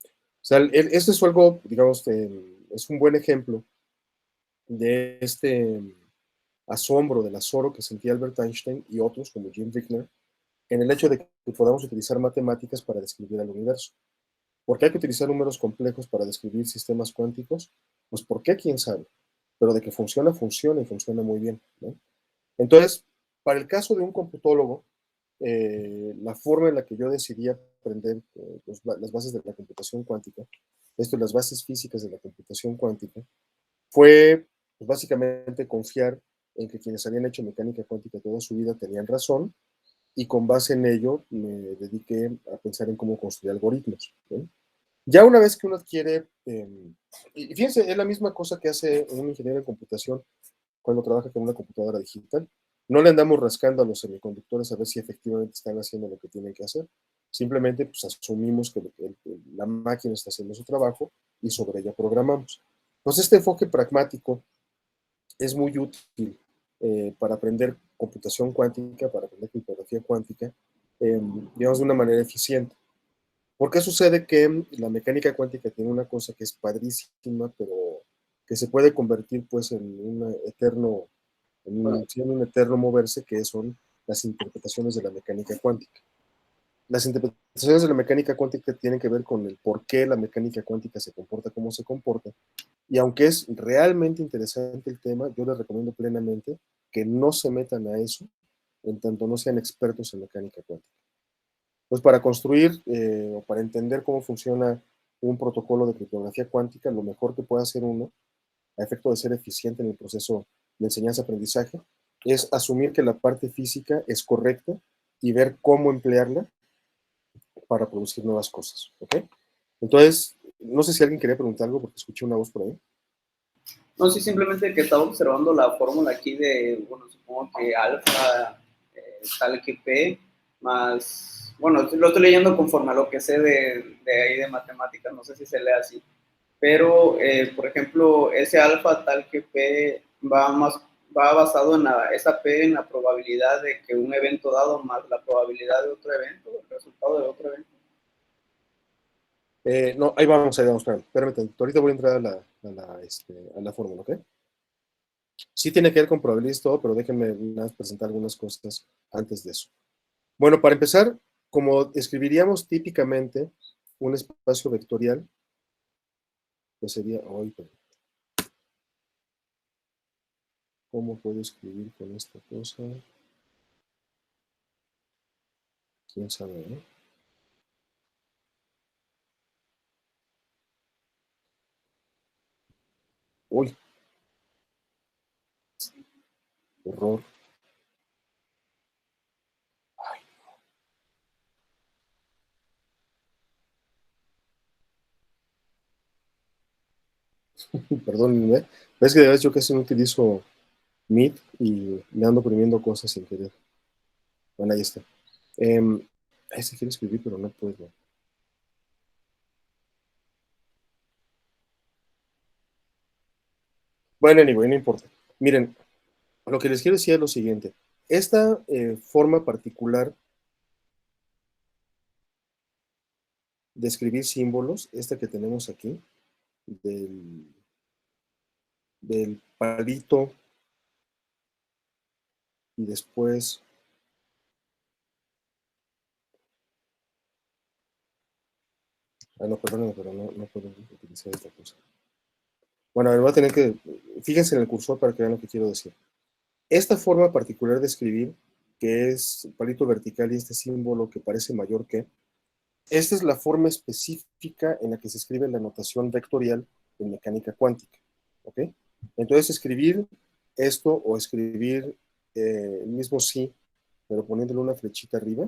O sea, esto es algo, digamos, es un buen ejemplo de este asombro, del azoro que sentía Albert Einstein y otros como Jim Wigner en el hecho de que podamos utilizar matemáticas para describir el universo. ¿Por qué hay que utilizar números complejos para describir sistemas cuánticos? Pues ¿por qué? ¿Quién sabe? Pero de que funciona, funciona y funciona muy bien, ¿no? Entonces, para el caso de un computólogo, la forma en la que yo decidí aprender las bases de la computación cuántica, esto es las bases físicas de la computación cuántica, fue pues, básicamente confiar en que quienes habían hecho mecánica cuántica toda su vida tenían razón, y con base en ello me dediqué a pensar en cómo construir algoritmos, ¿no? Ya una vez que uno adquiere, y fíjense, es la misma cosa que hace un ingeniero en computación cuando trabaja con una computadora digital. No le andamos rascando a los semiconductores a ver si efectivamente están haciendo lo que tienen que hacer. Simplemente pues, asumimos que la máquina está haciendo su trabajo y sobre ella programamos. Entonces, este enfoque pragmático es muy útil para aprender computación cuántica, para aprender criptografía cuántica, digamos, de una manera eficiente. ¿Por qué sucede que la mecánica cuántica tiene una cosa que es padrísima, pero que se puede convertir pues en un eterno moverse, que son las interpretaciones de la mecánica cuántica? Las interpretaciones de la mecánica cuántica tienen que ver con el por qué la mecánica cuántica se comporta como se comporta. Y aunque es realmente interesante el tema, yo les recomiendo plenamente que no se metan a eso en tanto no sean expertos en mecánica cuántica. Pues para construir o para entender cómo funciona un protocolo de criptografía cuántica, lo mejor que puede hacer uno, a efecto de ser eficiente en el proceso de enseñanza-aprendizaje, es asumir que la parte física es correcta y ver cómo emplearla para producir nuevas cosas, ¿ok? Entonces, no sé si alguien quería preguntar algo porque escuché una voz por ahí. No, sí, simplemente que estaba observando la fórmula aquí de, bueno, supongo que alfa tal que P más, bueno, lo estoy leyendo conforme a lo que sé de ahí de matemáticas, no sé si se lee así, pero, por ejemplo, ese alfa tal que P va basado en esa P en la probabilidad de que un evento dado más la probabilidad de otro evento, el resultado de otro evento. No, ahí vamos, espérame tantito. Ahorita voy a entrar a la fórmula, ¿ok? Sí tiene que ver con probabilidades y todo, pero déjenme presentar algunas cosas antes de eso. Bueno, para empezar, como escribiríamos típicamente un espacio vectorial, pues sería, ¿cómo puedo escribir con esta cosa? ¿Quién sabe, no? Uy, error. Perdón, ¿eh? Ves que de vez yo casi no utilizo Meet y le ando oprimiendo cosas sin querer. Bueno, ahí está. Ay, se quiere escribir, pero no puedo. Bueno, anyway, no importa. Miren, lo que les quiero decir es lo siguiente. Esta forma particular de escribir símbolos, esta que tenemos aquí, del, del palito y después... Ah, no, perdónenme, pero no puedo utilizar esta cosa. Bueno, a ver, voy a tener que... Fíjense en el cursor para que vean lo que quiero decir. Esta forma particular de escribir, que es palito vertical y este símbolo que parece mayor que, esta es la forma específica en la que se escribe la notación vectorial en mecánica cuántica. ¿Ok? Entonces, escribir esto o escribir el mismo sí, pero poniéndole una flechita arriba,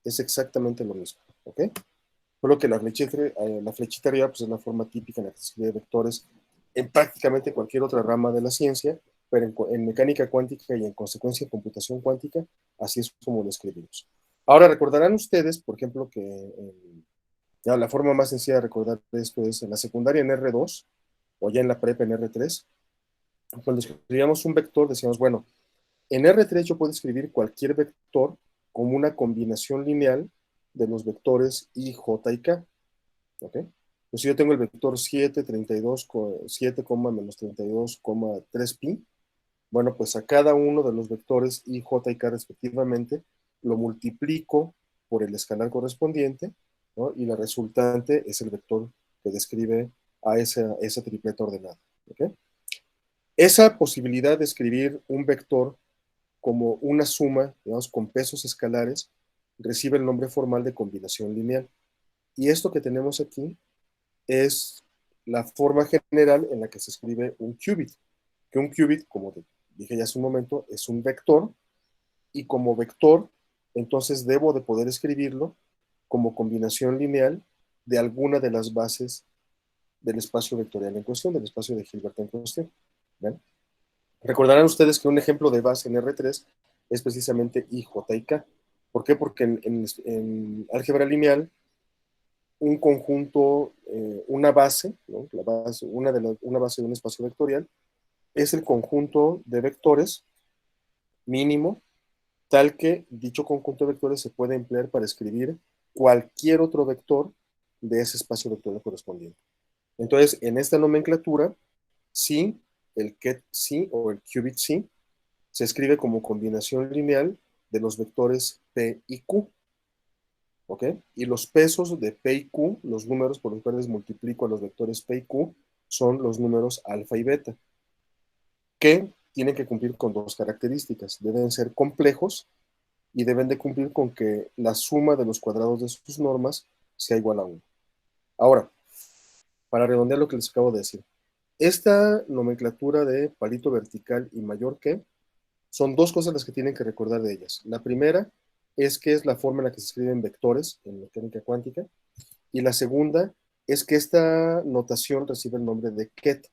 es exactamente lo mismo. ¿Ok? Solo que la flechita arriba pues, es la forma típica en la que se escribe vectores en prácticamente cualquier otra rama de la ciencia, pero en mecánica cuántica y en consecuencia en computación cuántica, así es como lo escribimos. Ahora, recordarán ustedes, por ejemplo, que ya la forma más sencilla de recordar esto es en la secundaria en R2 o ya en la prepa en R3. Cuando escribíamos un vector, decíamos, bueno, en R3 yo puedo escribir cualquier vector como una combinación lineal de los vectores I, J y K. ¿Ok? Pues si yo tengo el vector 7, 32, 7, menos 32, 3 pi, bueno, pues a cada uno de los vectores I, J y K respectivamente lo multiplico por el escalar correspondiente, ¿no? Y la resultante es el vector que describe a esa tripleta ordenada. ¿Ok? Esa posibilidad de escribir un vector como una suma, digamos, con pesos escalares, recibe el nombre formal de combinación lineal. Y esto que tenemos aquí es la forma general en la que se escribe un qubit. Que un qubit, como dije ya hace un momento, es un vector, y como vector, entonces debo de poder escribirlo como combinación lineal de alguna de las bases del espacio vectorial en cuestión, del espacio de Hilbert en cuestión. ¿Ven? Recordarán ustedes que un ejemplo de base en R3 es precisamente I, J y K. ¿Por qué? Porque en álgebra lineal un conjunto, una base, ¿no? Una base de un espacio vectorial, es el conjunto de vectores mínimo, tal que dicho conjunto de vectores se puede emplear para escribir cualquier otro vector de ese espacio vectorial correspondiente. Entonces, en esta nomenclatura, sí, el ket sí o el qubit sí se escribe como combinación lineal de los vectores P y Q. ¿Ok? Y los pesos de P y Q, los números por los cuales multiplico a los vectores P y Q, son los números alfa y beta, que tienen que cumplir con dos características. Deben ser complejos y deben de cumplir con que la suma de los cuadrados de sus normas sea igual a 1. Ahora, para redondear lo que les acabo de decir, esta nomenclatura de palito vertical y mayor que son dos cosas las que tienen que recordar de ellas. La primera es que es la forma en la que se escriben vectores en mecánica cuántica. Y la segunda es que esta notación recibe el nombre de ket.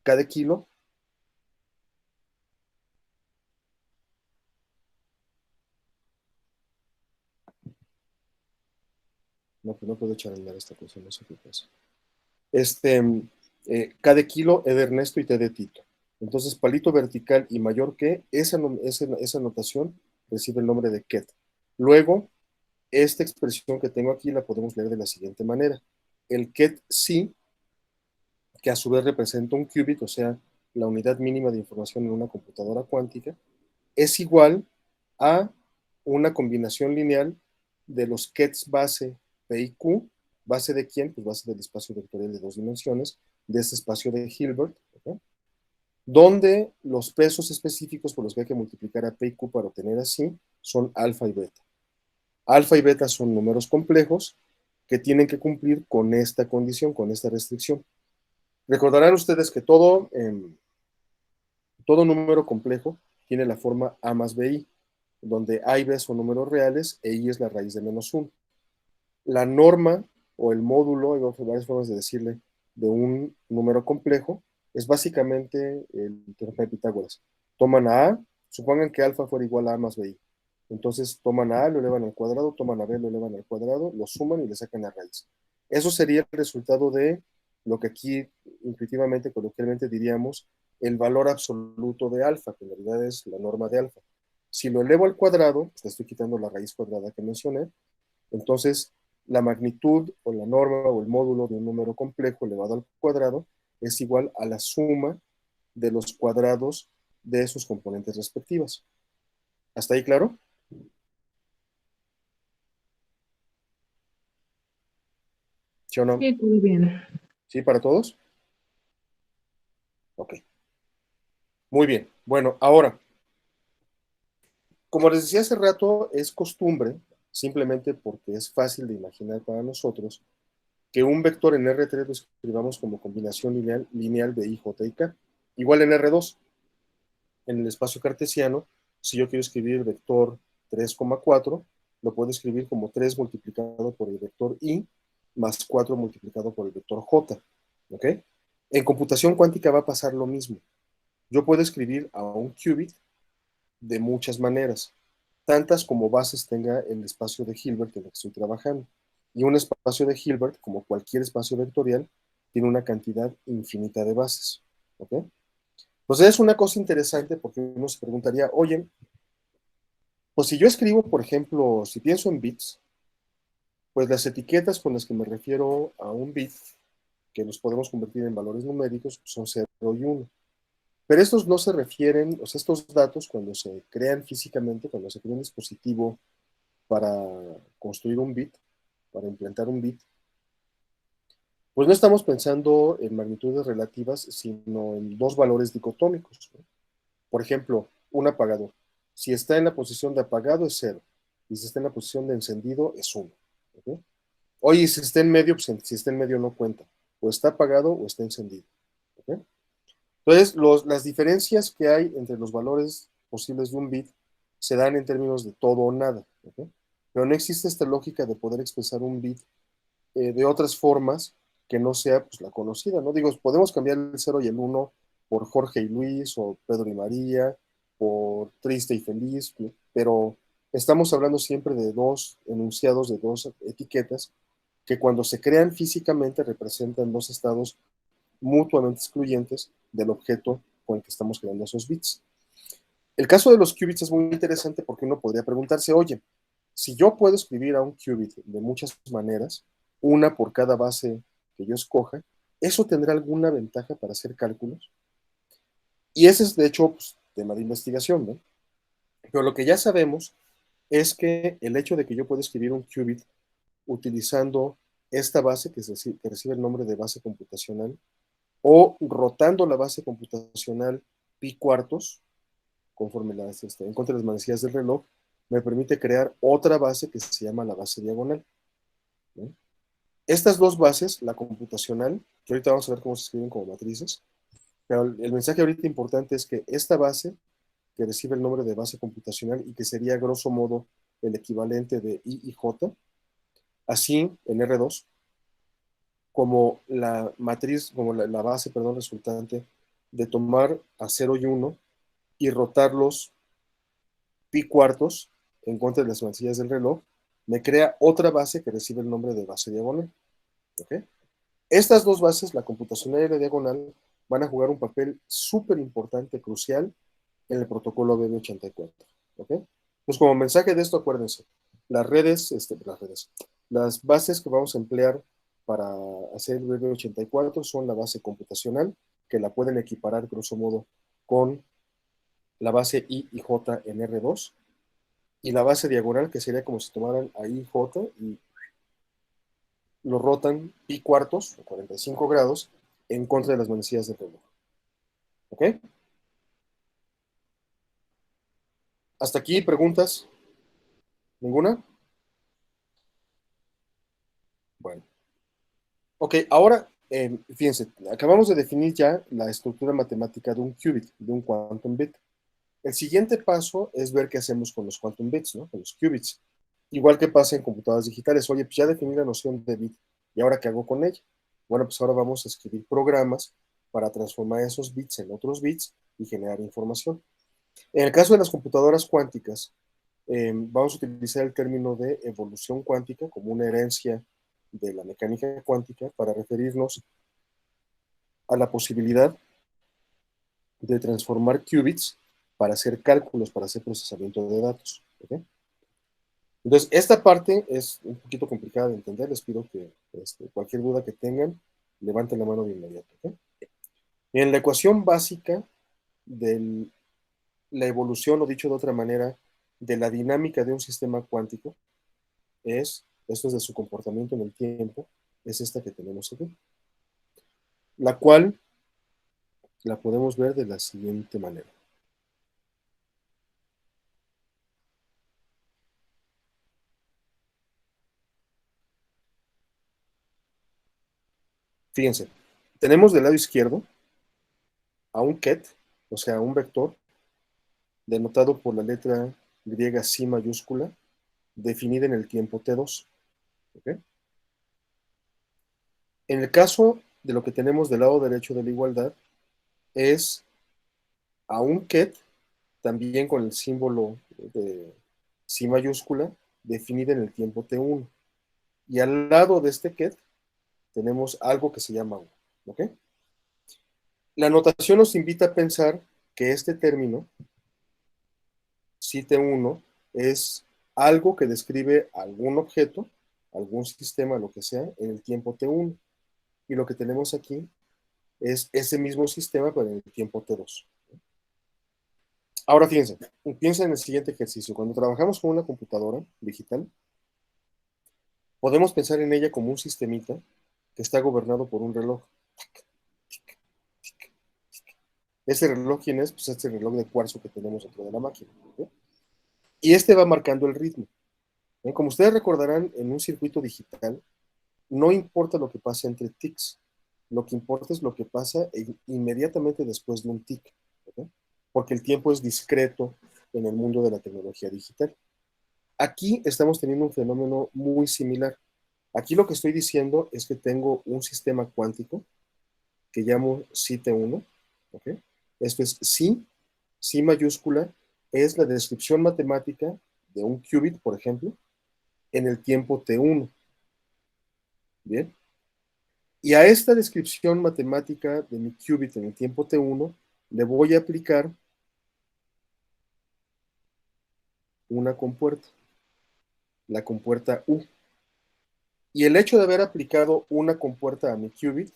Cada kilo. No, pues no puedo echar a andar esta cosa, no sé qué pasa. Cada kilo es de Ernesto y T de Tito. Entonces, palito vertical y mayor que, esa notación recibe el nombre de ket. Luego, esta expresión que tengo aquí la podemos leer de la siguiente manera. El ket sí, que a su vez representa un qubit, o sea, la unidad mínima de información en una computadora cuántica, es igual a una combinación lineal de los kets base P y Q, base de quién, pues base del espacio vectorial de dos dimensiones, de este espacio de Hilbert, ¿okay? Donde los pesos específicos por los que hay que multiplicar a P y Q para obtener así son alfa y beta. Alfa y beta son números complejos que tienen que cumplir con esta condición, con esta restricción. Recordarán ustedes que todo número complejo tiene la forma A más BI, donde A y B son números reales e I es la raíz de menos 1. La norma o el módulo, hay varias formas de decirle, de un número complejo, es básicamente el teorema de Pitágoras. Toman a A, supongan que alfa fuera igual a A más BI. Entonces toman a A, lo elevan al cuadrado, toman a B, lo elevan al cuadrado, lo suman y le sacan la raíz. Eso sería el resultado de lo que aquí intuitivamente, coloquialmente diríamos, el valor absoluto de alfa, que en realidad es la norma de alfa. Si lo elevo al cuadrado, pues le estoy quitando la raíz cuadrada que mencioné, entonces la magnitud o la norma o el módulo de un número complejo elevado al cuadrado es igual a la suma de los cuadrados de sus componentes respectivas. ¿Hasta ahí claro? ¿Sí o no? Sí, todo bien. ¿Sí para todos? Ok. Muy bien. Bueno, ahora, como les decía hace rato, es costumbre, simplemente porque es fácil de imaginar para nosotros, que un vector en R3 lo escribamos como combinación lineal de I, J y K. Igual en R2, en el espacio cartesiano, si yo quiero escribir el vector 3,4, lo puedo escribir como 3 multiplicado por el vector I más 4 multiplicado por el vector J. ¿Ok? En computación cuántica va a pasar lo mismo. Yo puedo escribir a un qubit de muchas maneras, tantas como bases tenga el espacio de Hilbert en el que estoy trabajando. Y un espacio de Hilbert, como cualquier espacio vectorial, tiene una cantidad infinita de bases. ¿Ok? Entonces es una cosa interesante porque uno se preguntaría, oye, pues si yo escribo, por ejemplo, si pienso en bits, pues las etiquetas con las que me refiero a un bit, que los podemos convertir en valores numéricos, son 0 y 1. Pero estos no se refieren, o sea, estos datos cuando se crean físicamente, cuando se crea un dispositivo para construir un bit, para implantar un bit, pues no estamos pensando en magnitudes relativas, sino en dos valores dicotómicos, ¿no? Por ejemplo, un apagador. Si está en la posición de apagado es 0, y si está en la posición de encendido es 1. ¿Ok? Oye, si está en medio, pues si está en medio no cuenta. O está apagado o está encendido. ¿Ok? Entonces, las diferencias que hay entre los valores posibles de un bit se dan en términos de todo o nada. ¿Ok? Pero no existe esta lógica de poder expresar un bit de otras formas que no sea pues, la conocida, ¿no? Digo, podemos cambiar el 0 y el 1 por Jorge y Luis, o Pedro y María, por triste y feliz, ¿no? Pero estamos hablando siempre de dos enunciados, de dos etiquetas, que cuando se crean físicamente representan dos estados mutuamente excluyentes del objeto con el que estamos creando esos bits. El caso de los qubits es muy interesante porque uno podría preguntarse, oye, si yo puedo escribir a un qubit de muchas maneras, una por cada base que yo escoja, ¿eso tendrá alguna ventaja para hacer cálculos? Y ese es, de hecho, pues, tema de investigación, ¿no? Pero lo que ya sabemos es que el hecho de que yo pueda escribir un qubit utilizando esta base que recibe el nombre de base computacional o rotando la base computacional pi cuartos, conforme en contra de las manecillas del reloj, me permite crear otra base que se llama la base diagonal, ¿no? Estas dos bases, la computacional, que ahorita vamos a ver cómo se escriben como matrices, pero el mensaje ahorita importante es que esta base, que recibe el nombre de base computacional y que sería grosso modo el equivalente de I y J, así en R2, como la matriz, como la base, perdón, resultante de tomar a 0 y 1 y rotarlos pi cuartos en contra de las manecillas del reloj, me crea otra base que recibe el nombre de base diagonal. ¿Ok? Estas dos bases, la computacional y la diagonal, van a jugar un papel súper importante, crucial, en el protocolo BB84. ¿Ok? Pues como mensaje de esto, acuérdense, las bases que vamos a emplear para hacer el BB84 son la base computacional, que la pueden equiparar grosso modo con la base I y J en R2, y la base diagonal, que sería como si tomaran a I, J y lo rotan pi cuartos, o 45 grados, en contra de las manecillas del reloj. ¿Ok? ¿Hasta aquí preguntas? ¿Ninguna? Bueno. Ok, ahora, fíjense, acabamos de definir ya la estructura matemática de un qubit, de un quantum bit. El siguiente paso es ver qué hacemos con los quantum bits, ¿no? Con los qubits. Igual que pasa en computadoras digitales. Oye, pues ya definí la noción de bit, ¿y ahora qué hago con ella? Bueno, pues ahora vamos a escribir programas para transformar esos bits en otros bits y generar información. En el caso de las computadoras cuánticas, vamos a utilizar el término de evolución cuántica como una herencia de la mecánica cuántica para referirnos a la posibilidad de transformar qubits para hacer cálculos, para hacer procesamiento de datos. ¿Okay? Entonces, esta parte es un poquito complicada de entender. Les pido que cualquier duda que tengan, levanten la mano de inmediato. ¿Okay? En la ecuación básica de la evolución, o dicho de otra manera, de la dinámica de un sistema cuántico, esto es de su comportamiento en el tiempo, es esta que tenemos aquí, la cual la podemos ver de la siguiente manera. Fíjense, tenemos del lado izquierdo a un ket, o sea, un vector, denotado por la letra griega psi mayúscula, definida en el tiempo t2. ¿Okay? En el caso de lo que tenemos del lado derecho de la igualdad, es a un ket, también con el símbolo de psi mayúscula, definida en el tiempo t1. Y al lado de este ket tenemos algo que se llama U. ¿Ok? La notación nos invita a pensar que este término, psi t1, es algo que describe algún objeto, algún sistema, lo que sea, en el tiempo t1. Y lo que tenemos aquí es ese mismo sistema, pero en el tiempo t2. Ahora fíjense, piensa en el siguiente ejercicio. Cuando trabajamos con una computadora digital, podemos pensar en ella como un sistemita que está gobernado por un reloj. Ese reloj, ¿quién es? Pues este reloj de cuarzo que tenemos dentro de la máquina. ¿Okay? Y este va marcando el ritmo. Como ustedes recordarán, en un circuito digital, no importa lo que pase entre tics, lo que importa es lo que pasa inmediatamente después de un tic, ¿okay? Porque el tiempo es discreto en el mundo de la tecnología digital. Aquí estamos teniendo un fenómeno muy similar. Aquí lo que estoy diciendo es que tengo un sistema cuántico que llamo psi t1. ¿Okay? Esto es psi mayúscula, es la descripción matemática de un qubit, por ejemplo, en el tiempo t1. Bien. Y a esta descripción matemática de mi qubit en el tiempo t1 le voy a aplicar una compuerta, la compuerta U. Y el hecho de haber aplicado una compuerta a mi qubit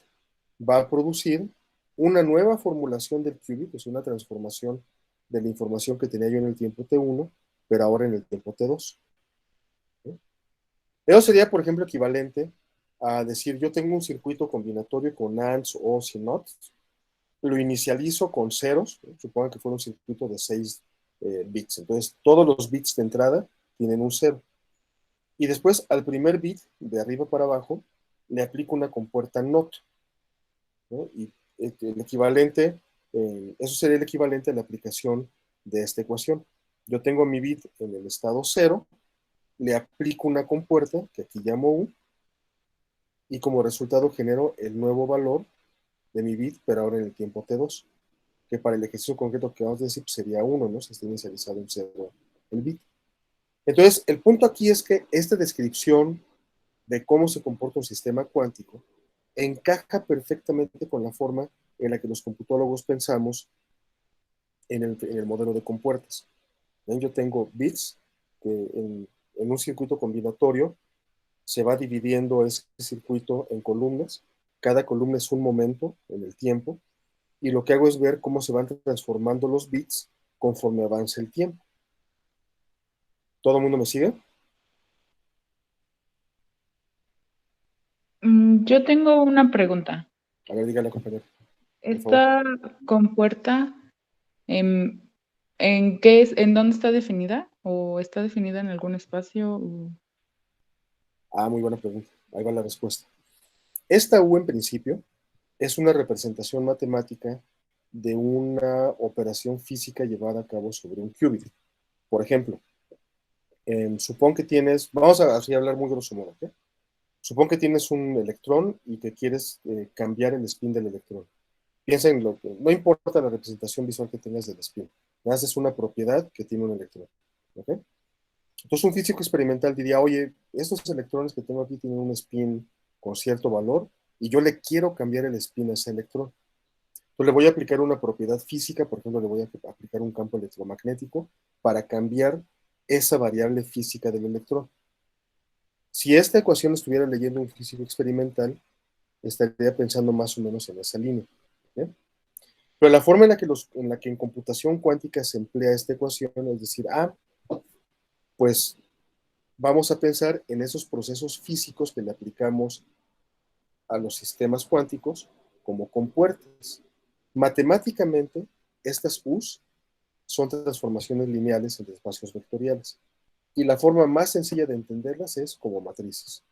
va a producir una nueva formulación del qubit, es una transformación de la información que tenía yo en el tiempo t1, pero ahora en el tiempo t2. ¿Sí? Eso sería, por ejemplo, equivalente a decir, yo tengo un circuito combinatorio con ANDs o CNOTs, lo inicializo con ceros, supongan que fuera un circuito de 6 bits, entonces todos los bits de entrada tienen un 0. Y después al primer bit, de arriba para abajo, le aplico una compuerta NOT, ¿no? Y el equivalente, eso sería el equivalente a la aplicación de esta ecuación. Yo tengo mi bit en el estado 0, le aplico una compuerta, que aquí llamo U, y como resultado genero el nuevo valor de mi bit, pero ahora en el tiempo t2, que para el ejercicio concreto que vamos a decir pues sería 1, ¿no? Si está inicializado en 0 el bit. Entonces, el punto aquí es que esta descripción de cómo se comporta un sistema cuántico encaja perfectamente con la forma en la que los computólogos pensamos en el modelo de compuertas. ¿Ven? Yo tengo bits que en un circuito combinatorio se va dividiendo ese circuito en columnas. Cada columna es un momento en el tiempo y lo que hago es ver cómo se van transformando los bits conforme avanza el tiempo. ¿Todo el mundo me sigue? Yo tengo una pregunta. A ver, dígale, compañero, por favor. ¿Esta compuerta en, en qué es, en dónde está definida? ¿O está definida en algún espacio? Muy buena pregunta. Ahí va la respuesta. Esta U en principio es una representación matemática de una operación física llevada a cabo sobre un qubit. Por ejemplo, supón que tienes, vamos a así hablar muy grosso modo, ¿ok? Supón que tienes un electrón y que quieres cambiar el spin del electrón. Piensa en lo que, no importa la representación visual que tengas del spin, nada más es una propiedad que tiene un electrón, ¿ok? Entonces un físico experimental diría, oye, estos electrones que tengo aquí tienen un spin con cierto valor y yo le quiero cambiar el spin a ese electrón. Entonces le voy a aplicar una propiedad física, por ejemplo, le voy a aplicar un campo electromagnético para cambiar esa variable física del electrón. Si esta ecuación estuviera leyendo un físico experimental, estaría pensando más o menos en esa línea. ¿Bien? Pero la forma en la que en computación cuántica se emplea esta ecuación es decir, pues vamos a pensar en esos procesos físicos que le aplicamos a los sistemas cuánticos como compuertas. Matemáticamente, estas U's son transformaciones lineales entre espacios vectoriales. Y la forma más sencilla de entenderlas es como matrices.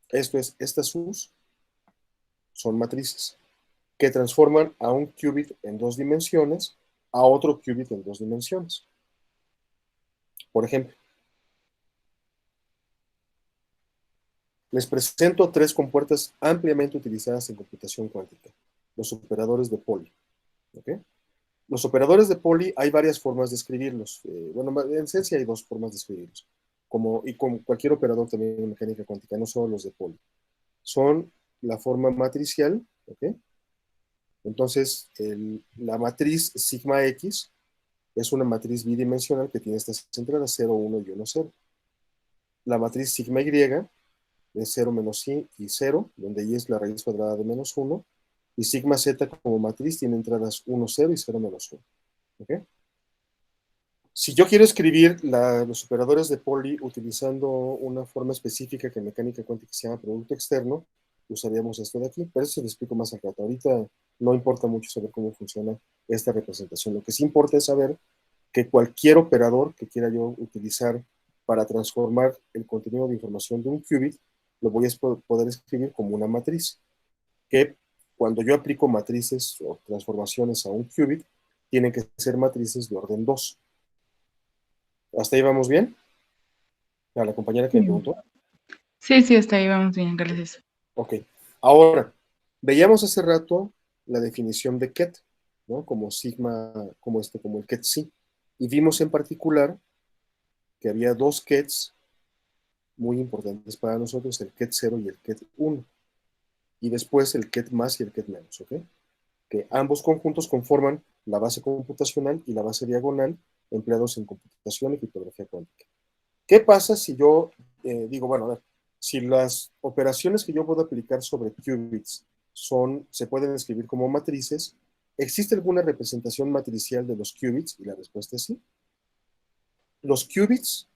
Esto es, estas U's son matrices que transforman a un qubit en 2 dimensiones a otro qubit en 2 dimensiones. Por ejemplo, les presento 3 compuertas ampliamente utilizadas en computación cuántica, los operadores de Pauli. ¿Okay? Los operadores de Pauli hay varias formas de escribirlos. Bueno, en esencia hay 2 formas de escribirlos, y con cualquier operador también en mecánica cuántica, no solo los de Pauli. Son la forma matricial, ¿ok? Entonces, la matriz sigma X es una matriz bidimensional que tiene estas entradas 0, 1 y 1, 0. La matriz sigma Y es 0 menos i y 0, donde i es la raíz cuadrada de menos 1, y sigma Z como matriz tiene entradas 1, 0 y 0 menos 1. ¿Okay? Si yo quiero escribir los operadores de Pauli utilizando una forma específica que en mecánica cuántica se llama producto externo, usaríamos esto de aquí, pero eso se lo explico más al rato. Ahorita no importa mucho saber cómo funciona esta representación. Lo que sí importa es saber que cualquier operador que quiera yo utilizar para transformar el contenido de información de un qubit, lo voy a poder escribir como una matriz, que cuando yo aplico matrices o transformaciones a un qubit, tienen que ser matrices de orden 2. ¿Hasta ahí vamos bien? A la compañera que me preguntó. Sí, sí, hasta ahí vamos bien, gracias. Ok. Ahora, veíamos hace rato la definición de Ket, ¿no? Como sigma, como el Ket sí. Y vimos en particular que había 2 Kets muy importantes para nosotros, el Ket 0 y el Ket 1. Y después el Ket más y el Ket menos, ¿ok? Que ambos conjuntos conforman la base computacional y la base diagonal empleados en computación y criptografía cuántica. ¿Qué pasa si yo digo, bueno, a ver, si las operaciones que yo puedo aplicar sobre qubits se pueden escribir como matrices, ¿existe alguna representación matricial de los qubits? Y la respuesta es sí. Los qubits,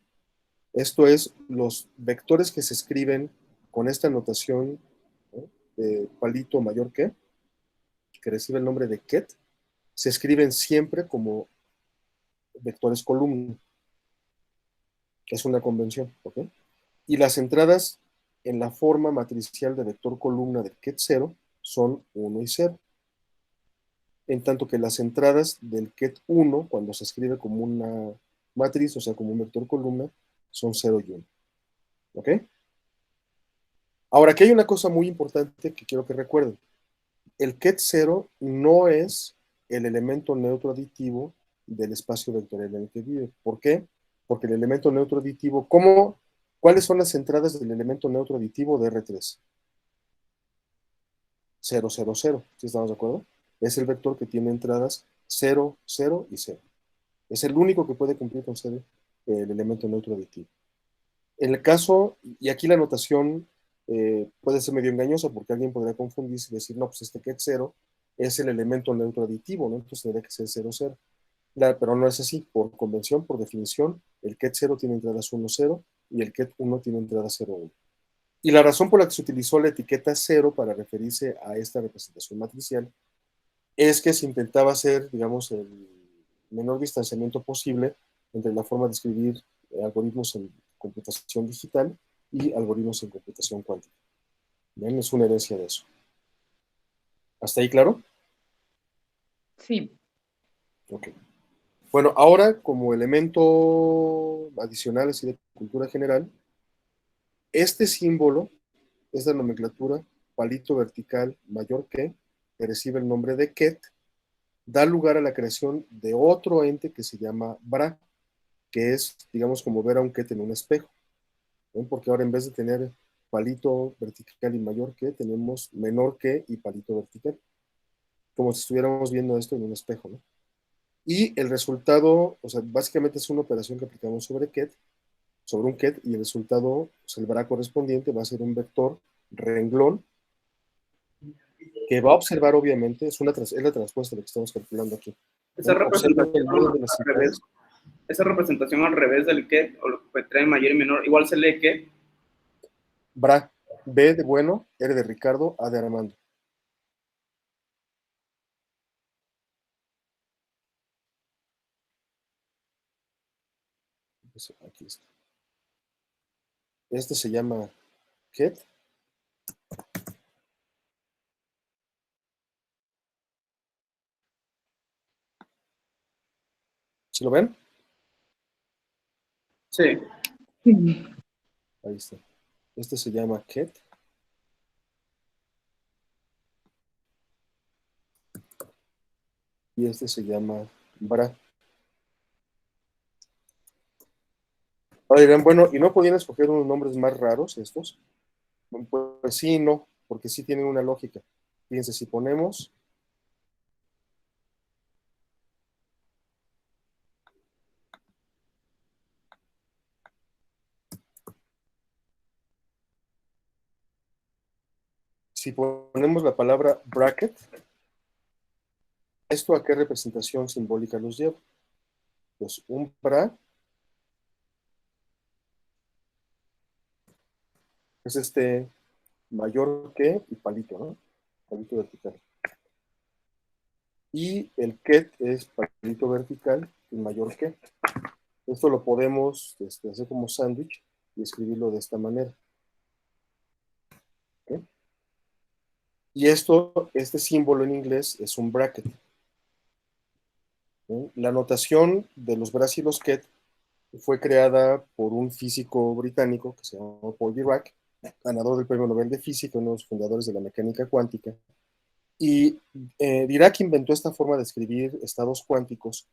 esto es, los vectores que se escriben con esta notación, ¿no?, de palito mayor que recibe el nombre de Ket, se escriben siempre como vectores columna. Es una convención, ¿ok? Y las entradas en la forma matricial de vector columna del Ket 0 son 1 y 0. En tanto que las entradas del Ket 1, cuando se escribe como una matriz, o sea, como un vector columna, son 0 y 1. ¿Ok? Ahora, aquí hay una cosa muy importante que quiero que recuerden. El Ket 0 no es el elemento neutro aditivo del espacio vectorial en el que vive. ¿Por qué? Porque el elemento neutro aditivo, ¿cuáles son las entradas del elemento neutro aditivo de R3? 0, 0, 0. ¿Sí estamos de acuerdo? Es el vector que tiene entradas 0, 0 y 0. Es el único que puede cumplir con ser el elemento neutro aditivo. En el caso, y aquí la notación puede ser medio engañosa porque alguien podría confundirse y decir, no, pues este Ket 0 es el elemento neutro aditivo, ¿no? Entonces tendría que ser 0, 0. Pero no es así. Por convención, por definición, el Ket 0 tiene entradas 1, 0 y el Ket 1 tiene entradas 0, 1. Y la razón por la que se utilizó la etiqueta 0 para referirse a esta representación matricial es que se intentaba hacer, digamos, el menor distanciamiento posible entre la forma de escribir algoritmos en computación digital y algoritmos en computación cuántica. ¿Ven? Es una herencia de eso. ¿Hasta ahí claro? Sí. Ok. Bueno, ahora como elemento adicional así de cultura general, este símbolo, esta nomenclatura, palito vertical mayor que recibe el nombre de Ket, da lugar a la creación de otro ente que se llama Bra, que es, digamos, como ver a un ket en un espejo, ¿no? Porque ahora en vez de tener palito vertical y mayor que, tenemos menor que y palito vertical, como si estuviéramos viendo esto en un espejo, ¿no? Y el resultado, o sea, básicamente es una operación que aplicamos sobre un ket, y el resultado, pues el bra correspondiente va a ser un vector renglón que va a observar, obviamente, es la transpuesta de lo que estamos calculando aquí. Esa Observa el representación orden de las al revés, esa representación al revés del ket, o lo que trae mayor y menor, igual se lee ket. bra, B de bueno, R de Ricardo, A de Armando. Pues aquí está. Este se llama ket. ¿Sí lo ven? Sí. Sí. Ahí está. Este se llama ket. Y este se llama bra. Ahora dirán, bueno, ¿y no podían escoger unos nombres más raros estos? Pues sí, no, porque sí tienen una lógica. Fíjense, si ponemos la palabra bracket, ¿esto a qué representación simbólica los lleva? Pues un bra es este mayor que y palito, ¿no? Palito vertical. Y el ket es palito vertical y mayor que. Esto lo podemos hacer como sándwich y escribirlo de esta manera. ¿Okay? Y este símbolo en inglés es un bracket. ¿Okay? La notación de los bras y los ket fue creada por un físico británico que se llamó Paul Dirac, ganador del Premio Nobel de Física, uno de los fundadores de la mecánica cuántica. Y Dirac inventó esta forma de escribir estados cuánticos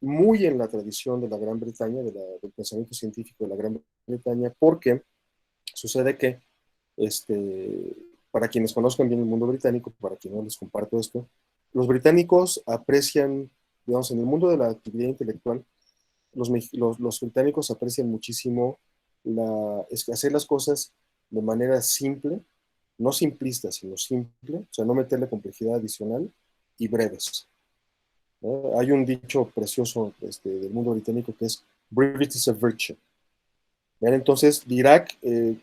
muy en la tradición de la Gran Bretaña, del pensamiento científico de la Gran Bretaña, porque sucede que, para quienes conozcan bien el mundo británico, para quienes no les comparto esto, los británicos aprecian, digamos, en el mundo de la actividad intelectual, los británicos aprecian muchísimo hacer las cosas de manera simple, no simplista, sino simple, o sea, no meterle complejidad adicional y breves. ¿No? Hay un dicho precioso del mundo británico que es brevity is a virtue. ¿Ven? Entonces, Dirac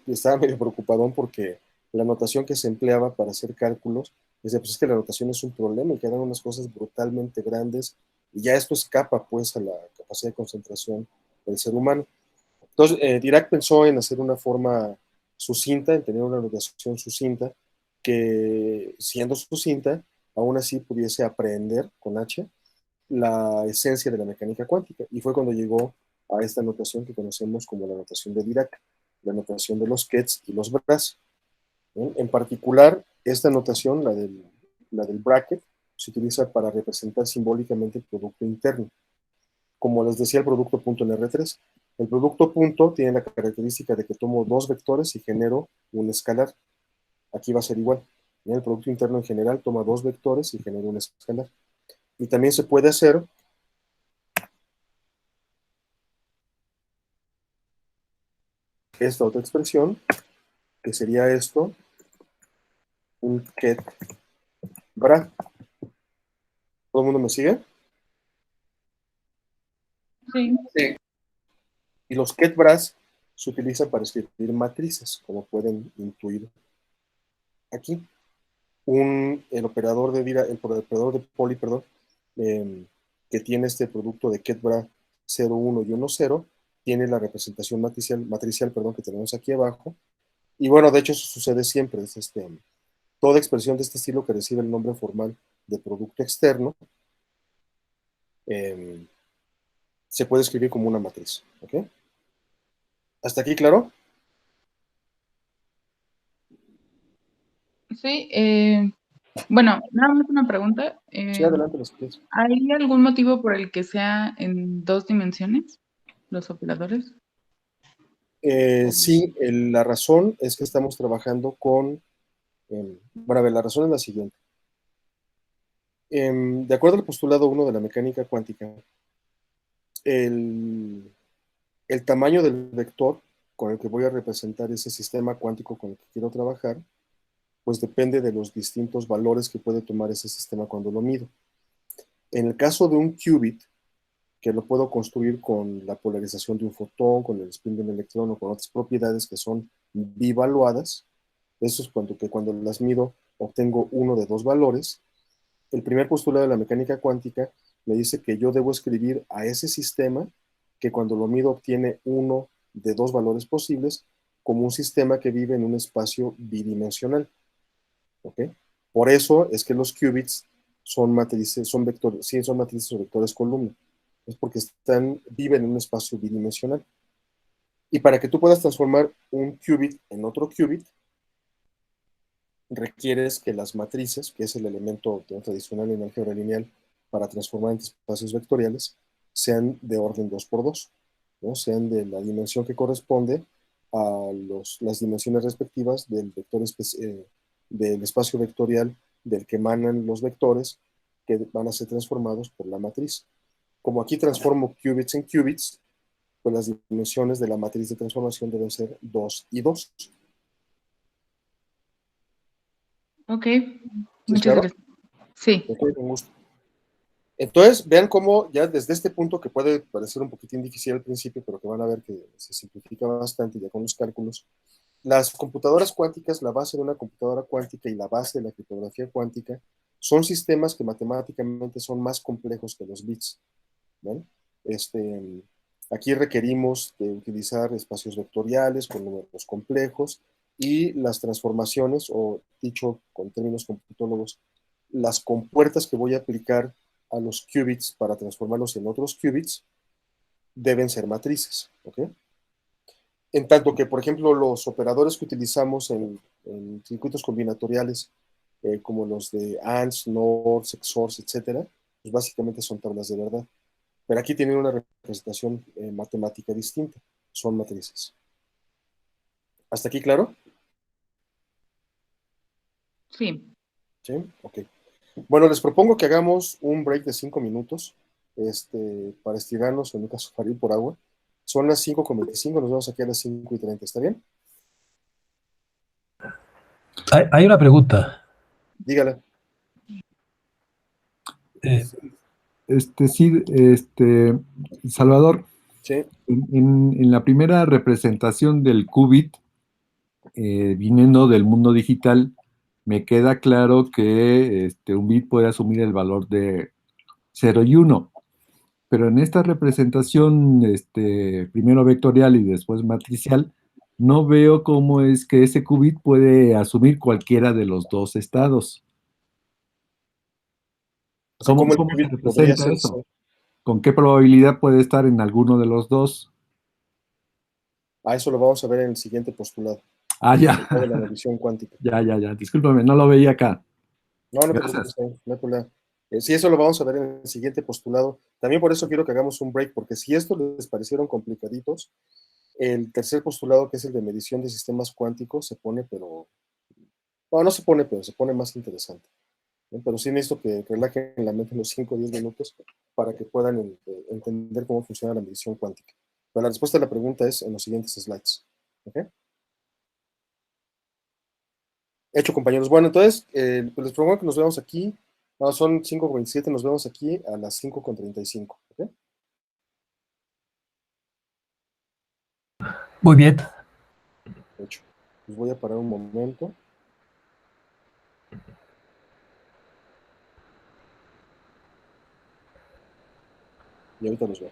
estaba medio preocupadón porque la notación que se empleaba para hacer cálculos, dice, pues es que la notación es un problema y quedan unas cosas brutalmente grandes y ya esto escapa pues a la capacidad de concentración del ser humano. Entonces, Dirac pensó en hacer una forma sucinta, en tener una notación sucinta, que siendo sucinta, aún así pudiese aprehender con H la esencia de la mecánica cuántica. Y fue cuando llegó a esta notación que conocemos como la notación de Dirac, la notación de los kets y los bras. En particular, esta notación, la del bracket, se utiliza para representar simbólicamente el producto interno. Como les decía, el producto punto en R3. El producto punto tiene la característica de que tomo dos vectores y genero un escalar. Aquí va a ser igual. El producto interno en general toma dos vectores y genera un escalar. Y también se puede hacer esta otra expresión, que sería esto, un ket bra. ¿Todo el mundo me sigue? Sí. Sí. Y los ket bras se utilizan para escribir matrices, como pueden intuir aquí. El operador de Pauli, perdón, que tiene este producto de ket bra 0, 1 y 1, 0, tiene la representación matricial, que tenemos aquí abajo. Y bueno, de hecho eso sucede siempre. Es toda expresión de este estilo que recibe el nombre formal de producto externo se puede escribir como una matriz. ¿Okay? ¿Hasta aquí claro? Sí, bueno, nada más una pregunta. Sí, adelante los pies. ¿Hay algún motivo por el que sea en dos dimensiones? los operadores? Sí, la razón es que estamos trabajando con... bueno, a ver, la razón es la siguiente. De acuerdo al postulado 1 de la mecánica cuántica, el, el tamaño del vector con el que voy a representar ese sistema cuántico con el que quiero trabajar, pues depende de los distintos valores que puede tomar ese sistema cuando lo mido. En el caso de un qubit, que lo puedo construir con la polarización de un fotón, con el spin de un electrón o con otras propiedades que son bivaluadas, eso es cuando las mido obtengo uno de dos valores. El primer postulado de la mecánica cuántica me dice que yo debo escribir a ese sistema que cuando lo mido obtiene uno de dos valores posibles como un sistema que vive en un espacio bidimensional. ¿Ok? Por eso es que los qubits son matrices, son vectores, sí, son matrices o vectores columna. Es porque viven en un espacio bidimensional. Y para que tú puedas transformar un qubit en otro qubit, requieres que las matrices, que es el elemento tradicional en álgebra lineal para transformar en espacios vectoriales, sean de orden 2 por 2, ¿no? Sean de la dimensión que corresponde a las dimensiones respectivas del espacio vectorial del que emanan los vectores que van a ser transformados por la matriz. Como aquí transformo qubits en qubits, pues las dimensiones de la matriz de transformación deben ser 2 y 2. Ok, ¿Sí es muchas claro? gracias. Sí, Ok, con gusto. Entonces, vean cómo ya desde este punto, que puede parecer un poquitín difícil al principio, pero que van a ver que se simplifica bastante ya con los cálculos, las computadoras cuánticas, la base de una computadora cuántica y la base de la criptografía cuántica son sistemas que matemáticamente son más complejos que los bits. ¿Ven? Aquí requerimos de utilizar espacios vectoriales con números complejos y las transformaciones, o dicho con términos computólogos, las compuertas que voy a aplicar a los qubits para transformarlos en otros qubits deben ser matrices. ¿Ok? En tanto que, por ejemplo, los operadores que utilizamos en circuitos combinatoriales, como los de ANDs, NORs, XORs, etcétera, pues básicamente son tablas de verdad. Pero aquí tienen una representación matemática distinta. Son matrices. ¿Hasta aquí claro? sí. ¿Sí? Ok. Bueno, les propongo que hagamos un break de 5 minutos para estirarnos, en un caso para ir por agua. Son las 5:25, nos vemos aquí a las 5:30. ¿Está bien? Hay una pregunta. Dígala. Eh, Sí, Salvador, Sí. en la primera representación del qubit, viniendo del mundo digital, me queda claro que un bit puede asumir el valor de 0 y 1, pero en esta representación, primero vectorial y después matricial, no veo cómo es que ese qubit puede asumir cualquiera de los dos estados. O sea, ¿cómo el ¿Cómo se qubit podría representa ser? eso? ¿Con qué probabilidad puede estar en alguno de los dos? A eso lo vamos a ver en el siguiente postulado, Ah, ya, de la medición cuántica. ya. Discúlpame, no lo veía acá. No, no te preocupes, Gracias. no hay problema. Sí, eso lo vamos a ver en el siguiente postulado. También por eso quiero que hagamos un break, porque si esto les parecieron complicaditos, el tercer postulado, que es el de medición de sistemas cuánticos, se pone, pero... No, no se pone, pero se pone más interesante. ¿No? Pero sí necesito que relajen la mente unos 5 o 10 minutos para que puedan entender cómo funciona la medición cuántica. Pero la respuesta a la pregunta es en los siguientes slides. ¿Ok? Hecho, compañeros. Bueno, entonces, pues les propongo que nos vemos aquí. No, son 5:27, nos vemos aquí a las 5:35. ¿Ok? Muy bien. Hecho. Pues voy a parar un momento y ahorita los veo.